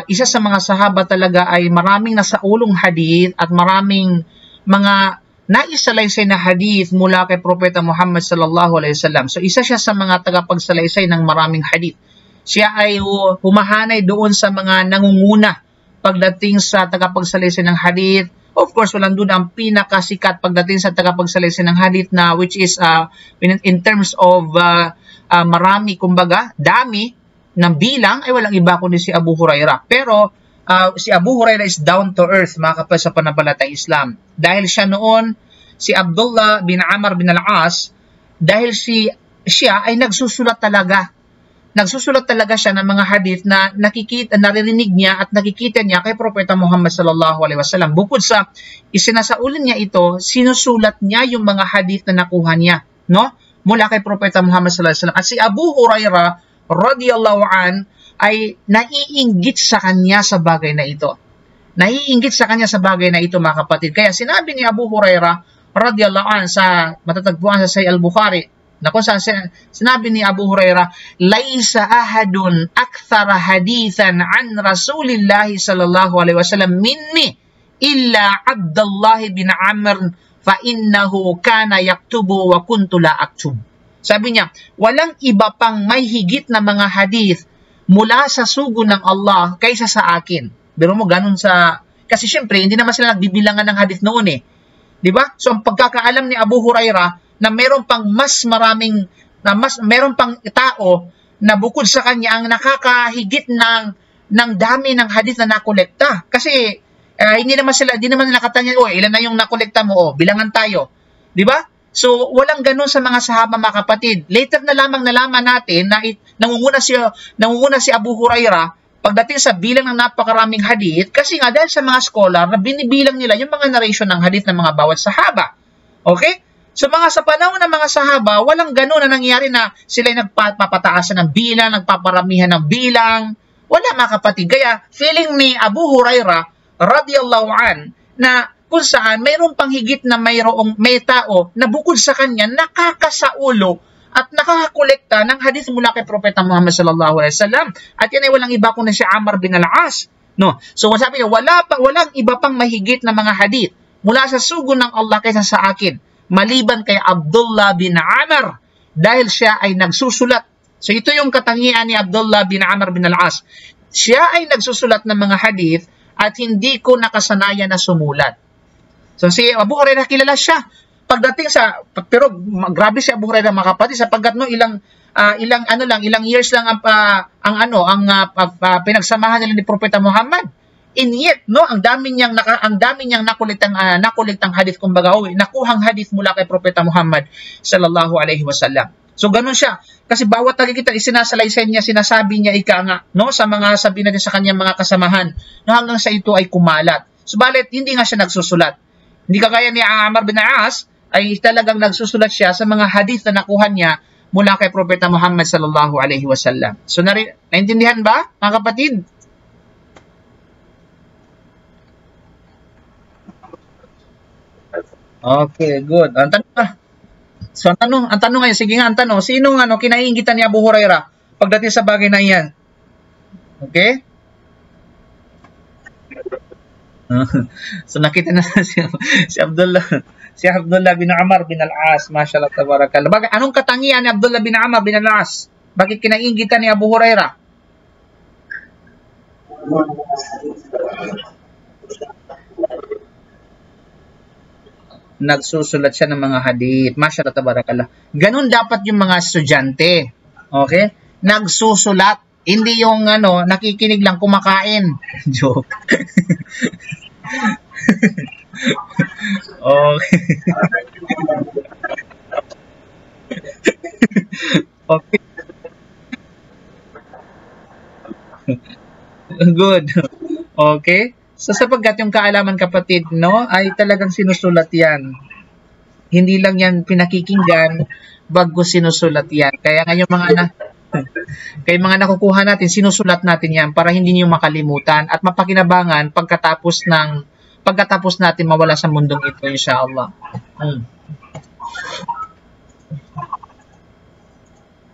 isa sa mga sahaba talaga ay maraming nasa ulong hadith at maraming mga naisalaysay na hadith mula kay Propeta Muhammad sallallahu alaihi wasallam. So isa siya sa mga tagapagsalaysay ng maraming hadith. Siya ay humahanay doon sa mga nangunguna pagdating sa tagapagsalaysay ng hadith. Of course, walang duda, ang pinakasikat pagdating sa tagapagsalaysay ng hadith na which is in terms of marami, kumbaga, dami ng bilang ay walang iba kundi si Abu Hurairah. Pero si Abu Hurairah is down to earth, mga kapatid sa pananampalatayang Islam. Dahil siya noon, si Abdullah bin Amr bin al-As, dahil siya ay nagsusulat talaga. Nagsusulat talaga siya ng mga hadith na naririnig niya at nakikita niya kay Propeta Muhammad sallallahu alaihi wasallam. Bukod sa isinasaulin niya ito, sinusulat niya yung mga hadith na nakuha niya, no? Mula kay Propeta Muhammad sallallahu alaihi wasallam. At si Abu Hurairah radiyallahu an ay naiinggit sa kanya sa bagay na ito. Naiinggit sa kanya sa bagay na ito, mga kapatid. Kaya sinabi ni Abu Hurairah radiyallahu an sa matatagpuan sa Sahih al-Bukhari, na kung saan sinabi ni Abu Hurairah, "Laisa ahadun akthara hadithan an Rasulillah sallallahu alaihi wasallam minni illa Abdullah bin Amr fa innahu kana yaktubu wa kuntu la aktub." Sabi niya, walang iba pang may higit na mga hadith mula sa sugo ng Allah kaysa sa akin. Pero mo ganun sa, kasi syempre hindi naman sila nagbibilangan ng hadith noon eh. 'Di ba? So ang pagkakaalam ni Abu Hurairah na meron pang meron pang tao na bukod sa kanya ang nakakahigit ng dami ng hadith na nakolekta. Kasi hindi naman nila katanya, ilan na yung nakolekta mo, bilangan tayo. 'Di ba? So walang ganun sa mga sahaba, mga kapatid. Later na lamang nalaman natin na nangunguna si Abu Hurairah pagdating sa bilang ng napakaraming hadith, kasi nga dahil sa mga scholar na binibilang nila yung mga narration ng hadith ng mga bawat sahaba. Okay? So sa panahon ng mga sahaba, walang ganun na nangyari na sila nagpapataasan ng bilang, nagpaparamihan ng bilang. Wala, mga kapatid. Kaya feeling ni Abu Hurairah radiyallahu an na kung saan mayroong panghigit na may tao na bukod sa kanya nakakasaulo at nakakakolekta ng hadith mula kay Propeta Muhammad sallallahu alaihi wasallam. At yan ay walang iba kundi si Amr bin al-As. No? So sabi niya, walang iba pang mahigit na mga hadith mula sa sugo ng Allah kaysa sa akin, maliban kay Abdullah bin Amr, dahil siya ay nagsusulat. So ito yung katangian ni Abdullah bin Amr bin al-As. Siya ay nagsusulat ng mga hadith at hindi ko nakasanayan na sumulat. So si Abu Hurairah, kilala siya pagdating sa, pero grabe si Abu Hurairah, mga kapatid, sapagkat ilang years lang ang pinagsamahan nila ni Propeta Muhammad. And yet, ang dami niyang nakuliktang hadith, kumbaga, nakuhang hadith mula kay Propeta Muhammad sallallahu alaihi wasallam. So ganun siya. Kasi bawat nakikita isinasalaysay niya, sinasabi niya sa mga sabi natin sa kanyang mga kasamahan, hanggang sa ito ay kumalat. Subalit, hindi nga siya nagsusulat. Hindi kagaya ni Amr bin al-As, ay talagang nagsusulat siya sa mga hadith na nakuha niya mula kay Propeta Muhammad sallallahu alaihi wasallam. So naintindihan ba, mga kapatid? Okay, good. Ang tanong ngayon, sige nga, ang tanong, sinong kinaiingitan ni Abu Hurairah pagdating sa bagay na yan. Okay? So nakita na si Abdullah bin Amr bin Al-As, mashallah tabarakallah. Bakit anong katangian ni Abdullah bin Amr bin Al-As? Bakit kinainggitan ni Abu Hurairah? Nagsusulat siya ng mga hadith. Mashallah tabarakallah. Ganun dapat yung mga estudyante. Okay? Nagsusulat. Hindi yung nakikinig lang, kumakain. Joke. Okay. Okay. Good. Okay. So sapagkat yung kaalaman, kapatid, ay talagang sinusulat yan. Hindi lang yan pinakikinggan, bago sinusulat yan. Kaya ngayon mga nakukuha natin, sinusulat natin yan para hindi niyo makalimutan at mapakinabangan pagkatapos natin mawala sa mundong ito, inshallah.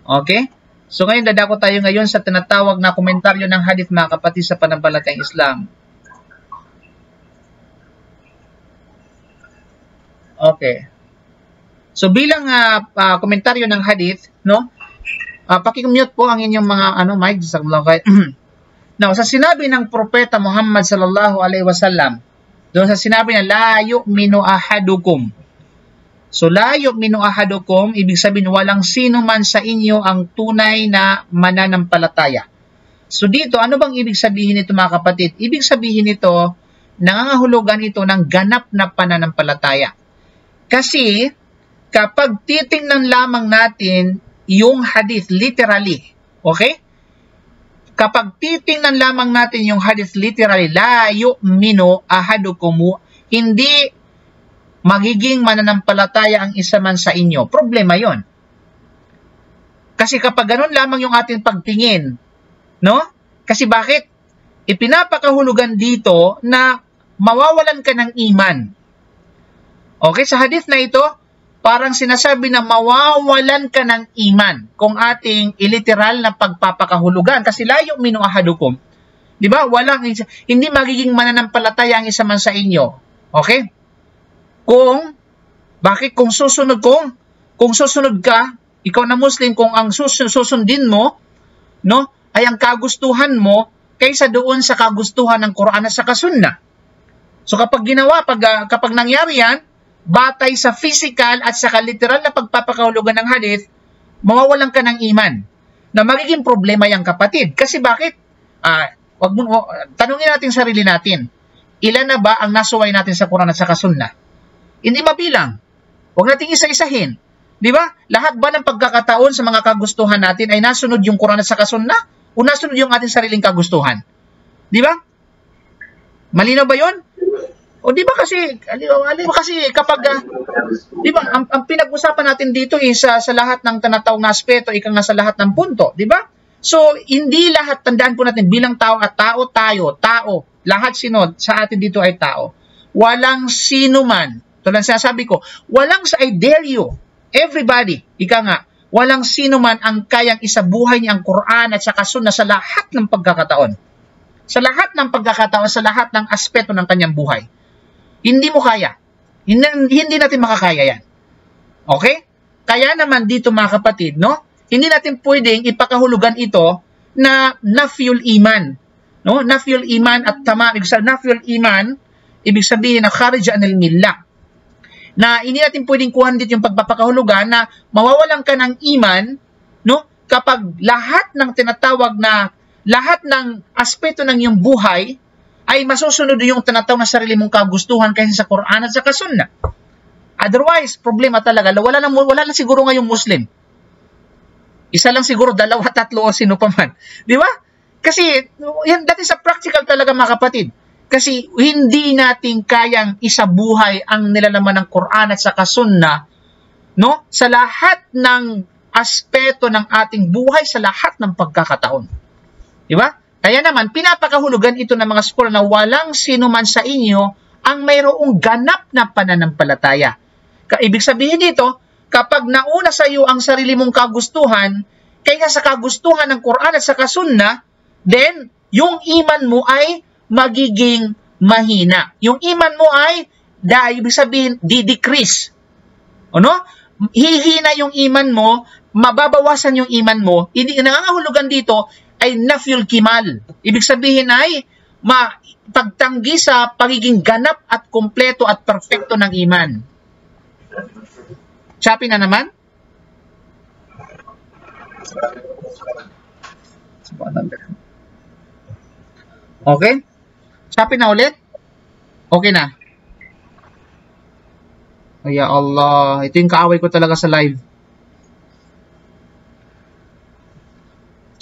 Okay? So ngayon dadako tayo ngayon sa tinatawag na komentaryo ng hadith, mga kapatid, sa pananampalatayang Islam. Okay. So bilang komentaryo ng hadith, paki-mute po ang inyong mga mic. Now, sa sinabi ng propeta Muhammad sallallahu alaihi wasallam, doon sa sinabi niya, la yu'minu ahadukum. So, la yu'minu ahadukum, ibig sabihin, walang sino man sa inyo ang tunay na mananampalataya. So, dito, ano bang ibig sabihin nito, mga kapatid? Ibig sabihin nito, nangangahulugan ito ng ganap na pananampalataya. Kasi, kapag titingnan lamang natin yung hadith literally, okay? Kapag titingnan lamang natin yung hadith literally, la yu'minu ahadukum, hindi magiging mananampalataya ang isa man sa inyo. Problema yon. Kasi kapag ganun lamang yung ating pagtingin, Kasi bakit? Ipinapakahulugan dito na mawawalan ka ng iman. Okay, sa hadith na ito, parang sinasabi na mawawalan ka ng iman kung ating iliteral na pagpapakahulugan. Kasi la yu'minu ahadukum. Di ba? Hindi magiging mananampalataya ang isa man sa inyo. Okay? Kung susunod ka, ikaw na Muslim, kung ang susundin mo, ay ang kagustuhan mo kaysa doon sa kagustuhan ng Quran at sa Sunnah. So kapag nangyari yan, batay sa physical at sa literal na pagpapakahulugan ng hadith, mawawalan ka ng iman. Na magiging problema yung kapatid. Kasi bakit? Tanungin natin sarili natin. Ilan na ba ang nasuway natin sa Quran at sa Sunnah? Hindi mabilang. Huwag natin isa-isahin. Di ba? Lahat ba ng pagkakataon sa mga kagustuhan natin ay nasunod yung Quran at sa Sunnah? O nasunod yung ating sariling kagustuhan? Di ba? Malinaw ba yun? O di ba kasi kapag di ba ang pinag-usapan natin dito is sa lahat ng tinatawag na aspeto, ikang nasa lahat ng punto, di ba? So hindi lahat, tandaan po natin, bilang tao at tao, lahat sinod sa atin dito ay tao. Walang sino man, tulad sinasabi ko, I dare you, everybody, walang sino man ang kayang isabuhay niya ang Quran at saka Sunnah sa lahat ng pagkakataon. Sa lahat ng pagkakataon, sa lahat ng aspeto ng kanyang buhay. Hindi mo kaya. Hindi natin makakaya yan. Okay? Kaya naman dito, mga kapatid, hindi natin pwedeng ipakahulugan ito na nafyul iman. Nafyul iman at tama. Nafyul iman, ibig sabihin na kharij anil millah. Na hindi natin pwedeng kuhan dito yung pagpapakahulugan na mawawalan ka ng iman, kapag lahat ng tinatawag na lahat ng aspeto ng iyong buhay ay masusunod yung tinatawag na sarili mong kagustuhan kaysa sa Quran at sa Sunnah. Otherwise, problema talaga. Wala na siguro ngayong Muslim. Isa lang siguro, 2, 3 o sino pa man. Di ba? Kasi, that is a practical talaga, mga kapatid. Kasi hindi natin kayang isabuhay ang nilalaman ng Quran at sa Sunnah, sa lahat ng aspeto ng ating buhay, sa lahat ng pagkakataon. Di ba? Kaya naman, pinapakahulugan ito ng mga scholar na walang sino man sa inyo ang mayroong ganap na pananampalataya. Ibig sabihin dito, kapag nauna sa iyo ang sarili mong kagustuhan, kaysa sa kagustuhan ng Quran at sa Sunnah, then yung iman mo ay magiging mahina. Yung iman mo ay, ibig sabihin, di-decrease. Ano? Hihina yung iman mo, mababawasan yung iman mo. Hindi nangangahulugan dito ay nafyul kimal. Ibig sabihin ay pagtanggi sa pagiging ganap at kompleto at perfecto ng iman. Sabi na naman? Okay? Sabi na ulit? Okay na. Ay, ya Allah. Ito yung kaaway ko talaga sa live.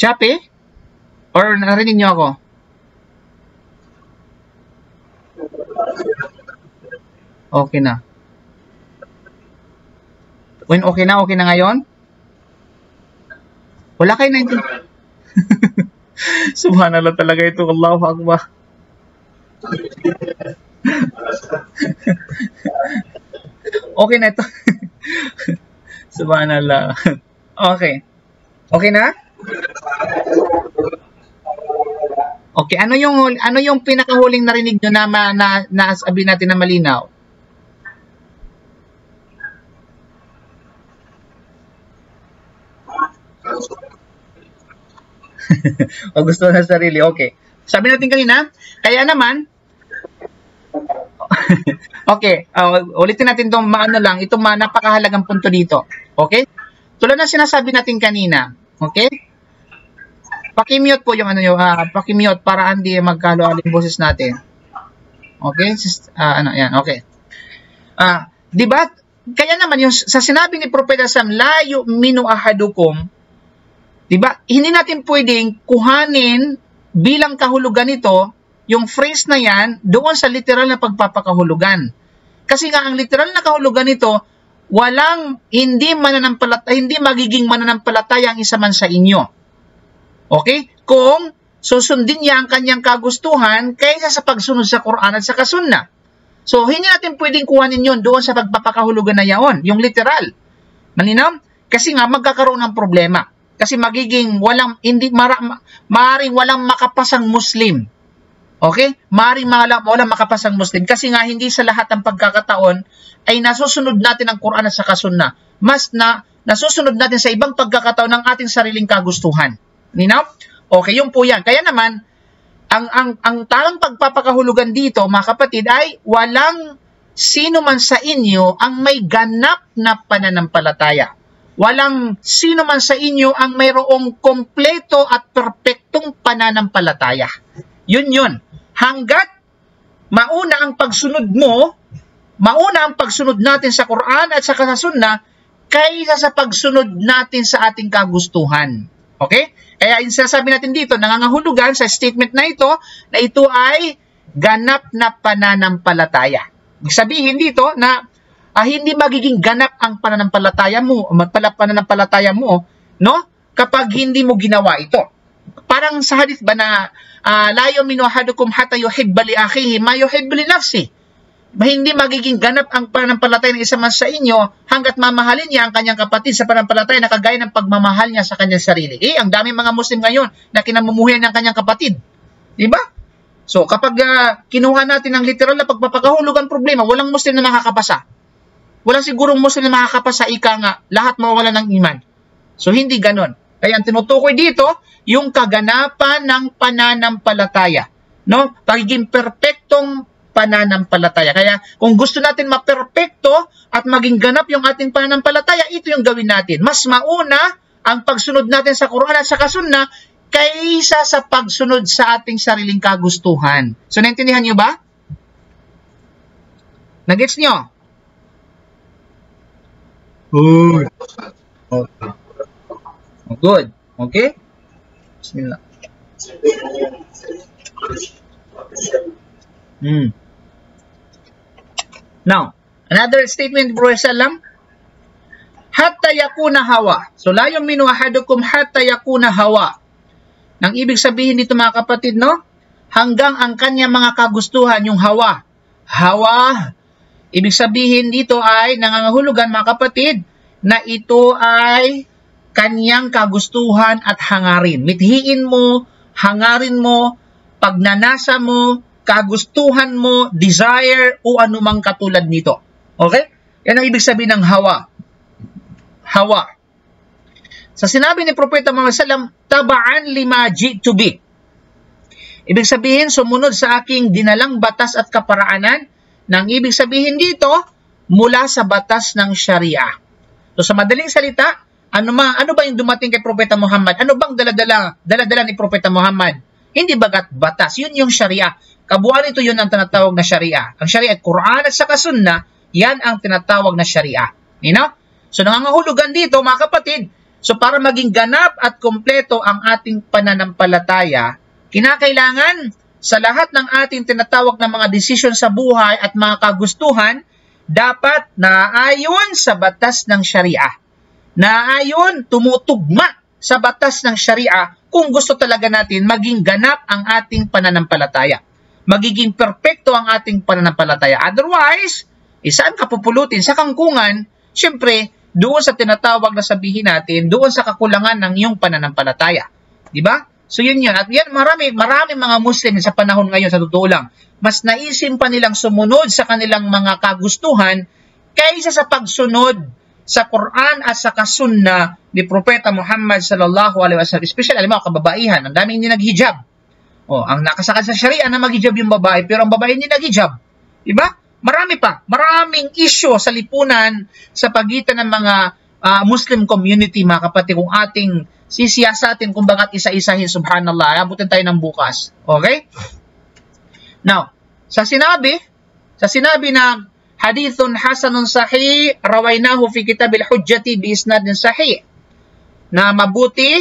Chapi? Or narinig niyo ako? Okay na. When okay na ngayon? Wala kayo naintindihan. Subhanallah talaga ito. Allahu Akbar. Okay na ito. Subhanallah. Okay. Okay na? Okay, ano yung pinakahuling narinig nyo na sabi natin na malinaw? O gusto na sarili, okay. Sabi natin kanina, kaya naman, okay, ulitin natin itong napakahalagang punto dito. Okay? Tulad na sinasabi natin kanina, okay? Paki-mute po yung paki-mute para hindi magkalo-halo yung boses natin. Okay? Yan, okay. Di ba? Kaya naman yung sa sinabi ni Propeta Sam, la yu'minu ahadukum, di ba? Hindi natin pwedeng kuhanin bilang kahulugan nito yung phrase na yan doon sa literal na pagpapakahulugan. Kasi nga ang literal na kahulugan nito, hindi magiging mananampalataya ang isa man sa inyo. Okay? Kung susundin niya ang kanyang kagustuhan kaysa sa pagsunod sa Quran at sa Sunnah. So, hindi natin pwedeng kuhanin yun doon sa pagpapakahulugan na yaon, yung literal. Malinaw? Kasi nga, magkakaroon ng problema. Kasi magiging maaaring walang makapasang Muslim. Okay? Maaaring walang makapasang Muslim. Kasi nga, hindi sa lahat ng pagkakataon ay nasusunod natin ang Quran at sa Sunnah. Mas nasusunod natin sa ibang pagkakataon ng ating sariling kagustuhan. Malinaw? Okay, yun po yan. Kaya naman, ang talang pagpapakahulugan dito, mga kapatid, ay walang sino man sa inyo ang may ganap na pananampalataya. Walang sino man sa inyo ang mayroong kompleto at perpektong pananampalataya. Yun. Hanggat mauna ang pagsunod natin sa Quran at sa Sunnah kaysa sa pagsunod natin sa ating kagustuhan. Okay? Kaya yung sinasabi natin dito, nangangahulugan sa statement na ito ay ganap na pananampalataya. Ibig sabihin dito na hindi magiging ganap ang pananampalataya mo, no? Kapag hindi mo ginawa ito. Parang sa hadith ba na la yu'minu ahadukum hatta yuhibba li akhihi ma yuhibbu li nafsihi. Hindi magiging ganap ang pananampalataya ng isa man sa inyo hanggat mamahalin niya ang kanyang kapatid sa pananampalataya na kagaya ng pagmamahal niya sa kanyang sarili. Ang daming mga Muslim ngayon na kinamumuhay ng kanyang kapatid. Diba? So, kapag kinuha natin ang literal na pagpapakahulugan problema, walang Muslim na makakapasa. Walang sigurong Muslim na makakapasa, ika nga, lahat mawawala ng iman. So, hindi ganon. Kaya ang tinutukoy dito, yung kaganapan ng pananampalataya. No? Pagiging perpektong pananampalataya. Kaya kung gusto natin maperpekto at maging ganap yung ating pananampalataya, ito yung gawin natin. Mas mauna ang pagsunod natin sa Quran at sa Sunnah kaysa sa pagsunod sa ating sariling kagustuhan. So, naintindihan nyo ba? Nagets nyo? Good. Okay? Bismillah. Now, another statement, Prophet Sallam, hatta yakuna hawa. So, la yu'minu ahadukum hatta yakuna hawa. Nang ibig sabihin dito, mga kapatid, no? Hanggang ang kanya mga kagustuhan, yung hawa. Hawa, ibig sabihin dito ay nangangahulugan, mga kapatid, na ito ay kanyang kagustuhan at hangarin. Mithiin mo, hangarin mo, pagnanasa mo, kagustuhan mo, desire, o anumang katulad nito. Okay? Yan ang ibig sabihin ng hawa. Hawa. Sa sinabi ni Propeta Muhammad sallam, tabaan lima ji'tu bi. Ibig sabihin, sumunod sa aking dinalang batas at kaparaanan. Nang ibig sabihin dito, mula sa batas ng Sharia. So sa madaling salita, ano ba yung dumating kay Propeta Muhammad? Ano bang daladala ni Propeta Muhammad? Hindi bagat batas, yun yung Sharia. Kabuuan ito yun ang tinatawag na Sharia. Ang Sharia at Quran at saka Sunnah, yan ang tinatawag na Sharia. You know? So nangangahulugan dito mga kapatid, so para maging ganap at kompleto ang ating pananampalataya, kinakailangan sa lahat ng ating tinatawag na mga desisyon sa buhay at mga kagustuhan, dapat naaayon sa batas ng Sharia. Naaayon, tumutugma sa batas ng Sharia kung gusto talaga natin maging ganap ang ating pananampalataya. Magiging perpekto ang ating pananampalataya. Otherwise, saan ka pupulutin? Sa kangkungan, syempre, doon sa tinatawag na sabihin natin, doon sa kakulangan ng iyong pananampalataya. Diba? So yun yun. At yan, marami mga Muslim sa panahon ngayon, sa totoo lang, mas naisin pa nilang sumunod sa kanilang mga kagustuhan kaysa sa pagsunod sa Quran at sa Sunnah ni Propeta Muhammad sallallahu alaihi wasallam. Especially, alam mo, kababaihan, ang daming hindi naghijab. O, ang nakasakad sa Sharia na maghijab yung babae, pero ang babae hindi naghijab. Diba? Maraming issue sa lipunan sa pagitan ng mga Muslim community, mga kapatid, kung ating sisiyasatin, kung bakit isa-isahin, subhanallah, abutin tayo ng bukas. Okay? Now, sa sinabi na hadithun hasanun sahih, rawainahu fi kitabil hujjati bi isnadin sahih, na mabuti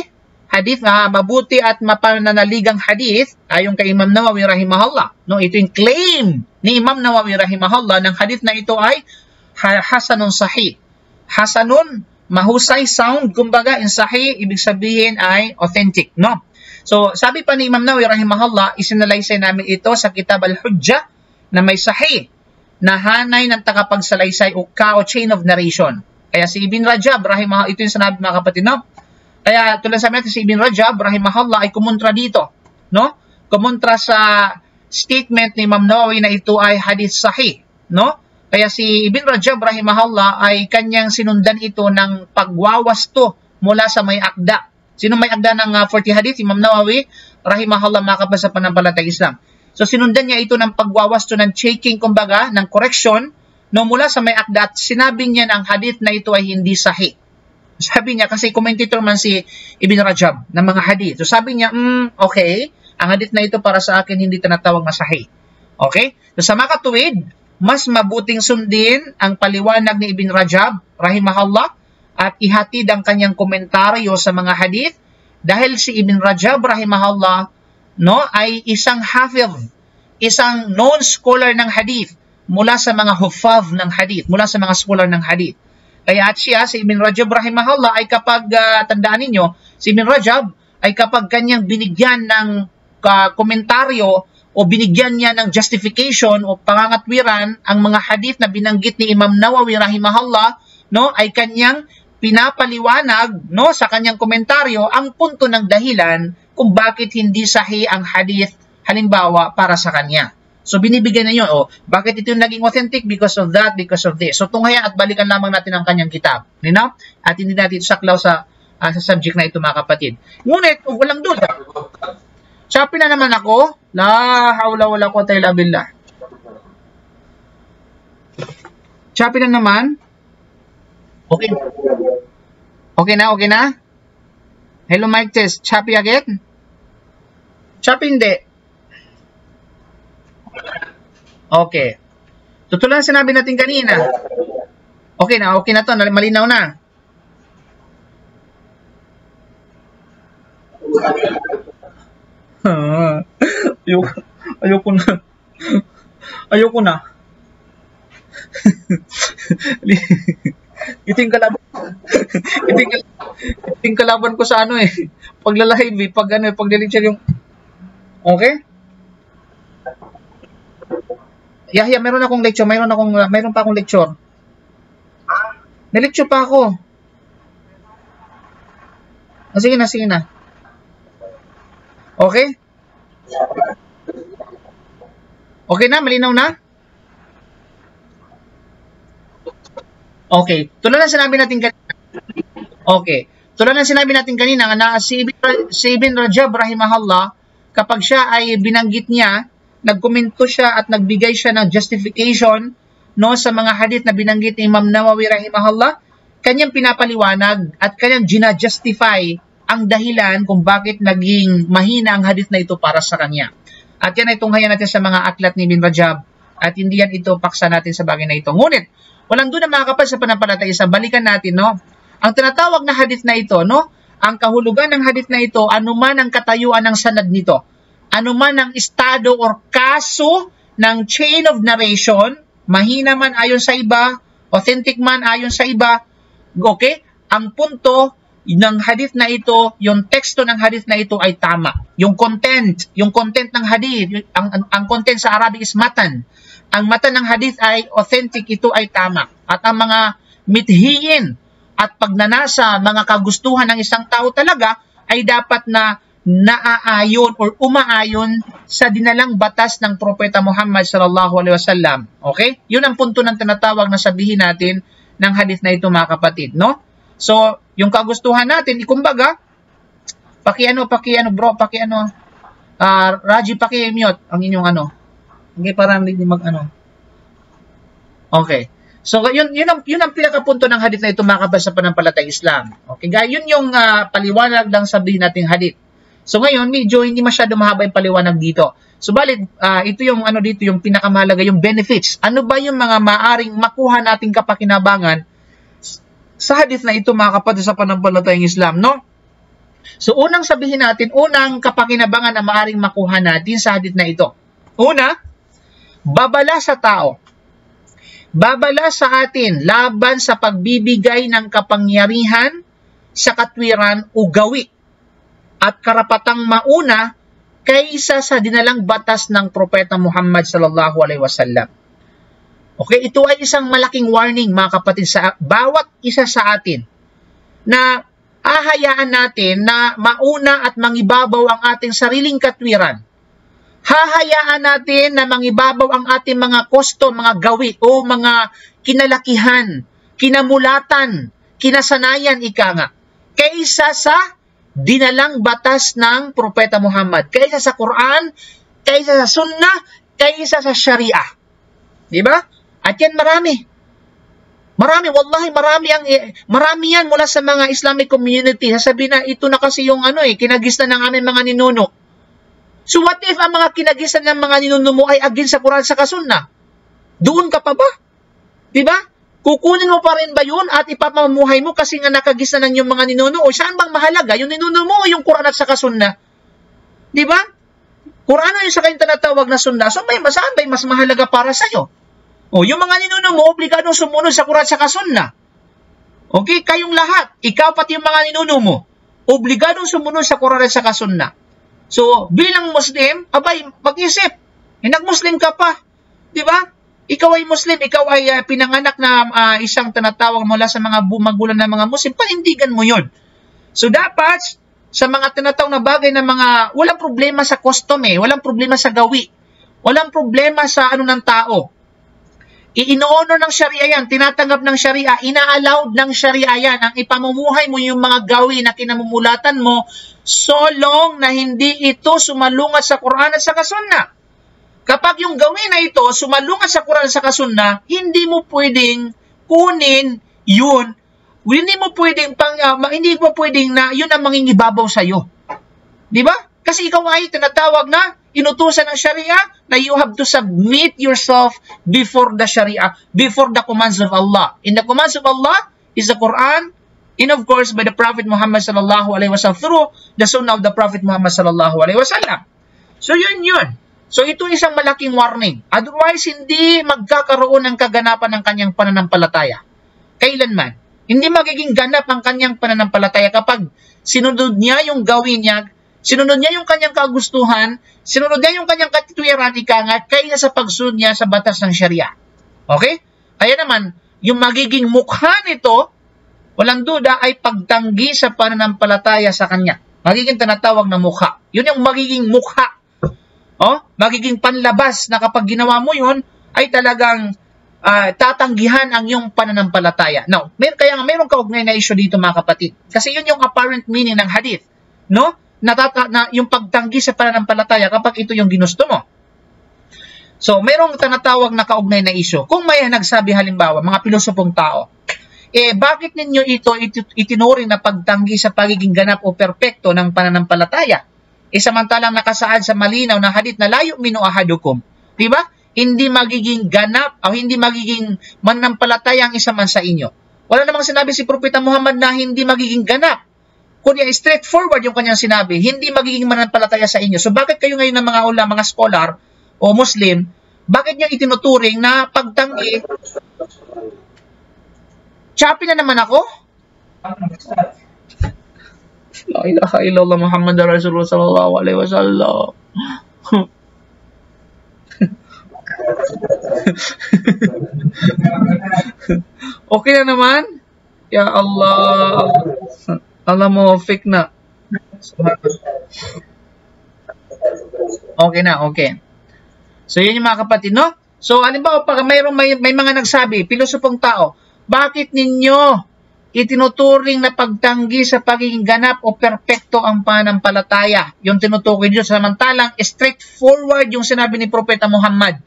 at mapananaligang hadith ayon kay Imam Nawawi rahimahullah. No, ito yung claim ni Imam Nawawi rahimahullah ng hadith na ito ay hasanun sahih. Hasanun, mahusay, sound, kumbaga, in sahih, ibig sabihin ay authentic, no? So, sabi pa ni Imam Nawawi rahimahullah, isinalaysay namin ito sa Kitab al-Hujjah na may sahih na hanay ng tagapagsalaysay o chain of narration. Kaya si Ibn Rajab rahimahullah, ito yung sinabi mga kapatid, no? Kaya tulad sa natin si Ibn Rajab rahimahullah ay kumontra dito, no? Kumontra sa statement ni Imam Nawawi na ito ay hadith sahih, no? Kaya si Ibn Rajab rahimahullah ay kanyang sinundan ito ng pagwawasto mula sa may akda. Sino may akda ng 40 hadith? Imam Nawawi rahimahullah, mga kapatid sa pananampalatayang Islam. So sinundan niya ito ng pagwawasto, ng checking, kumbaga, ng correction, no, mula sa may akda, at sinabi niya ng hadith na ito ay hindi sahih. Sabi niya, kasi commentator man si Ibn Rajab ng mga hadith. So sabi niya, okay, ang hadith na ito para sa akin hindi tinatawag na sahih. Okay? So sa mga katuwid, mas mabuting sundin ang paliwanag ni Ibn Rajab rahimahullah at ihatid ang kanyang komentaryo sa mga hadith, dahil si Ibn Rajab rahimahullah, no, ay isang hafiz, isang known scholar ng hadith mula sa mga huffaz ng hadith, mula sa mga scholar ng hadith. Kaya at siya, si Ibn Rajab rahimahullah, ay kapag, tandaan ninyo, si Ibn Rajab ay kapag kanyang binigyan ng komentaryo o binigyan niya ng justification o pangangatwiran ang mga hadith na binanggit ni Imam Nawawi rahimahullah, no, ay kanyang pinapaliwanag, no, sa kanyang komentaryo ang punto ng dahilan kung bakit hindi sahih ang hadith, halimbawa, para sa kanya. So binibigyan na yun, bakit ito yung naging authentic? Because of that, because of this. So tunghayan at balikan lamang natin ang kanyang kitab. You know? At hindi natin saklaw sa subject na ito, mga kapatid. Ngunit, walang duda. Shopee na naman ako. La hawla wala quwwata illa billah. Shopee na naman. Okay. Okay na? Hello, mic test. Shopee again? Shopee hindi. Okay. Tutulad sinabi natin kanina. Okay na to. Malinaw na. Ayoko na. Ito yung kalaban ko sa paglalive, pag-lecture yung. Okay? Yahya, meron pa akong lecture. Nilecture pa ako. Sige na, sige na. Okay? Okay na? Malinaw na? Okay. Tulad ng sinabi natin kanina. Okay. Tulad ng sinabi natin kanina na si Ibn Rajab rahimahullah, kapag siya ay binanggit niya, nagkomento siya at nagbigay siya ng justification no sa mga hadith na binanggit ni Imam Nawawi rahimahullah, kanyang pinapaliwanag at kanyang gina-justify ang dahilan kung bakit naging mahina ang hadith na ito para sa kanya. At yan ay tunghayan natin sa mga aklat ni Ibn Rajab at hindi yan ito paksa natin sa bagay na ito. Ngunit, walang doon na mga kapal sa panampalataya. Balikan natin, no? Ang tinatawag na hadith na ito, no? Ang kahulugan ng hadith na ito, anuman ang katayuan ng sanad nito, anuman ang estado or kaso ng chain of narration, mahina man ayon sa iba, authentic man ayon sa iba, okay? Ang punto ng hadith na ito, yung teksto ng hadith na ito ay tama. Yung content ng hadith, ang content sa Arabic is matan. Ang matan ng hadith ay authentic, ito ay tama. At ang mga mithiin at pagnanasa, mga kagustuhan ng isang tao talaga ay dapat na naaayon or umaayon sa dinalang batas ng Propeta Muhammad sallallahu alaihi wasallam. Okay? Yun ang punto ng tinatawag na sabihin natin ng hadith na ito, mga kapatid, no? So, yung kagustuhan natin, kumbaga, pakiano bro, Raji, paki-mute ang inyong ano. Okay, para hindi Okay. So, yun ang pinakapunto ng hadith na ito, mga kapatid sa panampalatayang Islam. Okay, guys, yun yung paliwanag ng sabihin nating hadith. So, ngayon, medyo hindi masyado mahaba yung paliwanag dito. Subalit, ito yung dito, yung pinakamahalaga, yung benefits. Ano ba yung mga maaring makuha nating kapakinabangan sa hadith na ito, mga kapatid sa panampalatayang Islam, no? So, unang sabihin natin, unang kapakinabangan na maaring makuha natin sa hadith na ito. Una, babala sa tao. Babala sa atin laban sa pagbibigay ng kapangyarihan sa katwiran o gawi at karapatang mauna kaysa sa dinalang batas ng Propeta Muhammad sallallahu alaihi wasallam. Okay, ito ay isang malaking warning, mga kapatid, sa bawat isa sa atin na hahayaan natin na mauna at mangibabaw ang ating sariling katwiran. Hahayaan natin na mangibabaw ang ating mga kosto, mga gawi o mga kinalakihan, kinamulatan, kinasanayan, ika nga, kaysa sa dinalang batas ng Propeta Muhammad, kaysa sa Quran, kaysa sa Sunnah, kaysa sa Sharia. Diba? At yan marami. Wallahi marami yan mula sa mga Islamic community. Sasabihin na ito na kasi yung kinagisnan ng aming mga ninuno. So what if ang mga kinagisnan ng mga ninuno mo ay against sa Quran sa Sunnah? Doon ka pa ba? Diba? Kukunin mo pa rin ba yun at ipapamamuhay mo kasi nga nakagisnan ng yung mga ninuno? O saan bang mahalaga? Yung ninuno mo o yung Quran at sa Sunnah? Diba? Quran yung sa kanyang tinatawag na Sunnah. So saan ba mas mahalaga para sa'yo? O, yung mga ninuno mo, obligadong sumunod sa Quran sa Sunnah. Okay? Kayong lahat, ikaw pati yung mga ninuno mo, obligadong sumunod sa Quran at sa Sunnah. So, bilang Muslim, abay, mag-isip. Nag-Muslim ka pa. Di ba? Ikaw ay Muslim, ikaw ay pinanganak na isang tinatawag mula sa mga magulang na mga Muslim, panindigan mo yun. So, dapat, sa mga tinatawag na bagay na mga, walang problema sa custom walang problema sa gawi, walang problema sa ng tao. Iinoono ng Sharia yan, tinatanggap ng Sharia, ina-allowed ng Sharia yan, ang ipamumuhay mo yung mga gawi na kinamumulatan mo, so long na hindi ito sumalungat sa Quran at sa Sunnah. Kapag yung gawin na ito sumalungat sa Quran at sa Sunnah, hindi mo pwedeng kunin yun, hindi mo pwedeng na yun ang mangingibabaw sa'yo. Di ba? Kasi ikaw ay tinatawag na inutusan ng Sharia na you have to submit yourself before the Sharia, before the commands of Allah. In the commands of Allah is the Quran, and of course by the Prophet Muhammad sallallahu alaihi wasallam through the Sunnah of the Prophet Muhammad sallallahu alaihi wasallam. So yun. So ito isang malaking warning. Otherwise, hindi magkakaroon ng kaganapan ng kanyang pananampalataya. Kailanman. Hindi magiging ganap ang kanyang pananampalataya kapag sinunod niya yung gawin niya, sinunod niya yung kanyang kagustuhan, sinunod niya yung kanyang katwiran, kaysa sa pagsunod niya sa batas ng Sharia. Okay? Kaya naman, yung magiging mukha nito, walang duda ay pagtanggi sa pananampalataya sa Kanya. Magiging tinatawag na mukha. Yun yung magiging mukha. Magiging panlabas na kapag ginawa mo yun, ay talagang tatanggihan ang iyong pananampalataya. Now, kaya nga mayroong kaugnay na issue dito mga kapatid. Kasi yun yung apparent meaning ng hadith. No? Na yung pagtanggi sa pananampalataya kapag ito yung ginusto mo. So, mayroong tinatawag na kaugnay na issue. Kung may nagsabi halimbawa, mga pilosopong tao, bakit ninyo ito itinuring na pagtanggi sa pagiging ganap o perpekto ng pananampalataya? Samantalang nakasaad sa malinaw na hadith na la yu'minu ahadukum. Diba? Hindi magiging ganap o hindi magiging mananampalataya ang isa man sa inyo. Wala namang sinabi si Propeta Muhammad na hindi magiging ganap. Kunya straightforward yung kanyang sinabi, hindi magiging mananampalataya sa inyo. So bakit kayo ngayon ng mga mga scholar o Muslim, bakit nyo itinuturing na pagtanggi? Choppy na naman ako? La ilaha illallah Muhammad Rasulullah sallallahu alaihi wasallam. Okay na naman? Ya Allah. Allah mo fake na. Okay na, okay. So, yun yung mga kapatid, no? So, halimbawa, pag may mga nagsabi, pilosopong tao, bakit ninyo itinuturing na pagtanggi sa pagiging ganap o perpekto ang pananampalataya? Yung tinutukoy nyo, samantalang straightforward yung sinabi ni Propeta Muhammad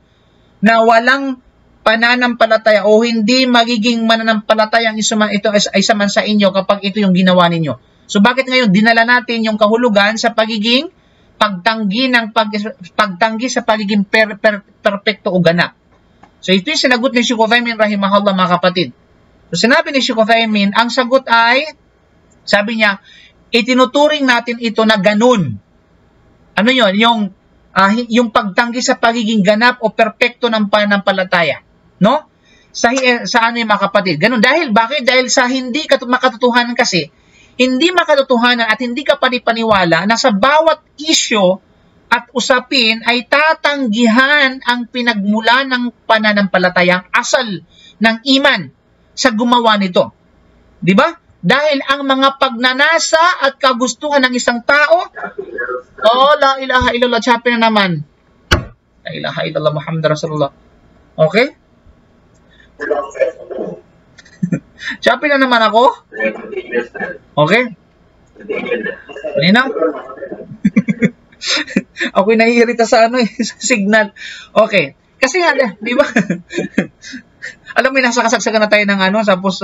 na walang pananampalataya o hindi magiging mananampalataya ang isa man sa inyo kapag ito yung ginawa ninyo. So, bakit ngayon dinala natin yung kahulugan sa pagiging pagtanggi sa pagiging perpekto o ganap? So, ito yung sinagot ni Sheikh Uthaymin rahimahullah mga kapatid. So, sinabi ni Sheikh Uthaymin, ang sagot ay, sabi niya, itinuturing natin ito na ganun. Ano yun? Yung pagtanggi sa pagiging ganap o perpekto ng pananampalataya. No? Sa ano yung mga kapatid? Ganun. Bakit? Dahil sa hindi makatotohanan kasi, hindi makatotohanan at hindi ka panipaniwala na sa bawat isyo at usapin ay tatanggihan ang pinagmula ng pananampalatayang asal ng iman sa gumawa nito. Di ba? Dahil ang mga pagnanasa at kagustuhan ng isang tao, la ilaha illallah, choppy na naman. La ilaha illallah Muhammad Rasulullah. Okay? Choppy na naman ako? Okay? Malinaw? Ako'y naiirita sa sa signal. Okay. Kasi nga, di ba? Alam mo, nasa kasagsagan na tayo ng tapos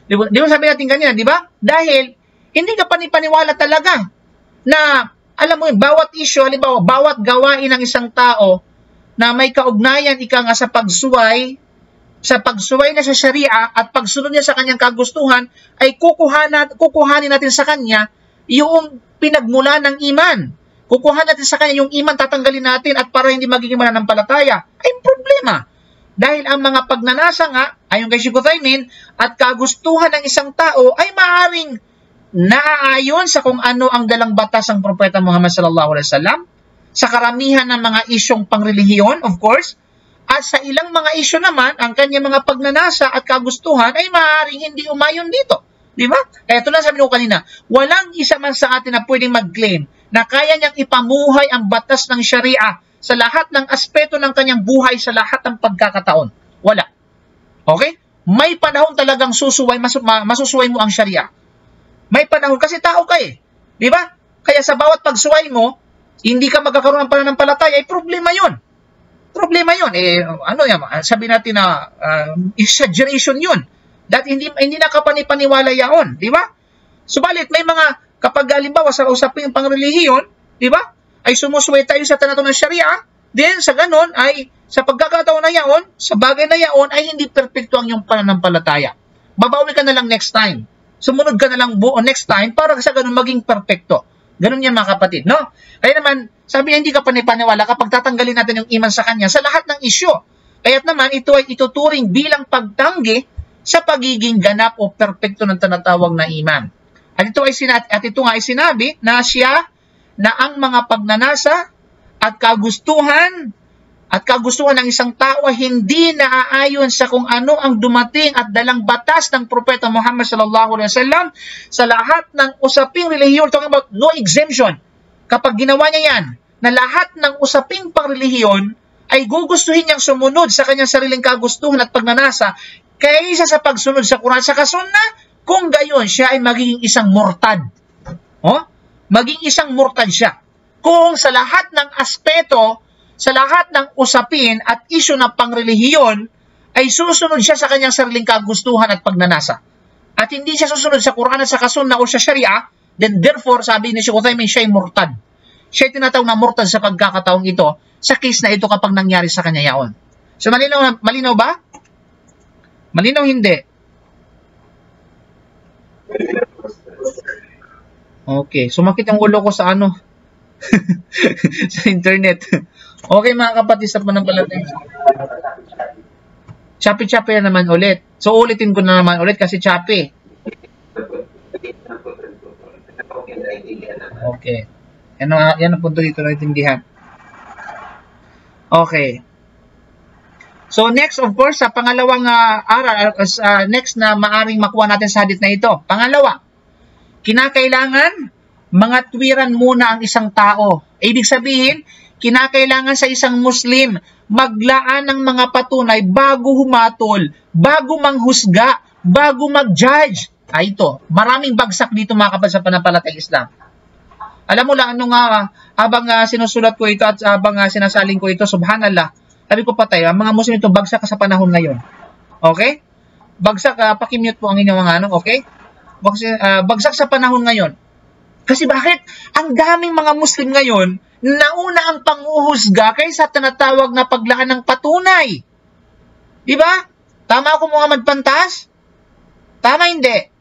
di ba sabi natin ganyan, di ba? Dahil, hindi ka panipaniwala talaga na, alam mo, bawat issue, halimbawa, bawat gawain ng isang tao na may kaugnayan ika nga sa pagsuway na sa Sharia at pagsunod niya sa kanyang kagustuhan, ay kukuhanin natin sa kanya yung pinagmula ng iman. Kukuhanin natin sa kanya yung iman, tatanggalin natin at para hindi magiging mananampalataya. Ay problema. Dahil ang mga pagnanasa nga, ayon kay Sheikh Uthaymin, at kagustuhan ng isang tao ay maaaring naaayon sa kung ano ang dalang batas ng Propeta Muhammad sallallahu alaihi wasallam, sa karamihan ng mga isyong pangrelihiyon, of course, at sa ilang mga isyu naman, ang kanyang mga pagnanasa at kagustuhan ay maaaring hindi umayon dito. Di ba? Kaya ito na sabi ko kanina, walang isa man sa atin na pwedeng mag-claim na kaya niyang ipamuhay ang batas ng Sharia sa lahat ng aspeto ng kanyang buhay sa lahat ng pagkakataon. Wala. Okay? May panahon talagang masusuway mo ang Sharia. May panahon kasi tao ka eh. Di ba? Kaya sa bawat pagsuway mo, hindi ka magkakaroon ng pananampalataya, ay problema yun. Problema yun. Sabi natin na exaggeration yun. Dahil hindi nakapanipaniwala yaon. Di ba? Subalit, may mga, kapag halimbawa sa usapin ng pangrelihiyon, di ba? Ay sumusuway tayo sa tanato ng Sharia, then sa ganon ay sa pagkakataon na yaon, sa bagay na yaon ay hindi perfecto ang iyong pananampalataya. Babawi ka na lang next time. Sumunod ka na lang next time para sa ganon maging perfecto. Ganon yan mga kapatid, no? Kaya naman, sabi niya hindi ka panipaniwala kapag tatanggalin natin yung iman sa kanya sa lahat ng isyu. Kaya't naman ito ay ituturing bilang pagtanggi sa pagiging ganap o perfecto ng tinatawag na iman. At ito nga ay sinabi na ang mga pagnanasa at kagustuhan at kagustuhan ng isang tao ay hindi naaayon sa kung ano ang dumating at dalang batas ng Propeta Muhammad sallallahu alaihi wasallam sa lahat ng usaping relihiyon, talking about no exemption. Kapag ginawa niya yan, na lahat ng usaping pangrelihiyon ay gugustuhin niyang sumunod sa kanyang sariling kagustuhan at pagnanasa kaysa sa pagsunod sa Quran sa Sunnah, kung gayon siya ay magiging isang murtad. Maging isang murtad siya. Kung sa lahat ng aspeto, sa lahat ng usapin at isyu ng pangrelihiyon, ay susunod siya sa kanyang sariling kagustuhan at pagnanasa. At hindi siya susunod sa Quran at sa Sunnah o sa Sharia, then therefore, sabi ni Sheikh Uthaymin, siya ay murtad. Siya ay tinatawag na murtad sa pagkakataong ito, sa case na ito kapag nangyari sa kanya yaon. So malinaw ba? Malinaw hindi? Okay, sumakit ang ulo ko sa ano? sa internet. Okay mga kapatid sa pananampalataya. Choppy na naman ulit. So ulitin ko na naman ulit kasi choppy. Okay. Yan ang punto dito na itindihan. Okay. So next, of course, sa pangalawang aral, next na maaring makuha natin sa hadith na ito. Pangalawa, kinakailangan mga tuwiran muna ang isang tao. Ibig sabihin, kinakailangan sa isang Muslim maglaan ng mga patunay bago humatol, bago manghusga, bago mag-judge. Ito, maraming bagsak dito mga kapatid sa pananampalatayang Islam. Alam mo lang, habang sinusulat ko ito at habang sinasaling ko ito, subhanallah, sabi ko patay, ang mga Muslim ito bagsak sa panahon ngayon. Okay? Bagsak, pakimute po ang inyong okay? Bagsak sa panahon ngayon. Kasi bakit? Ang daming mga Muslim ngayon, nauna ang panghuhusga kaysa tinatawag na paglaan ng patunay. Diba? Tama ako, Muhammad Pantas? Tama hindi?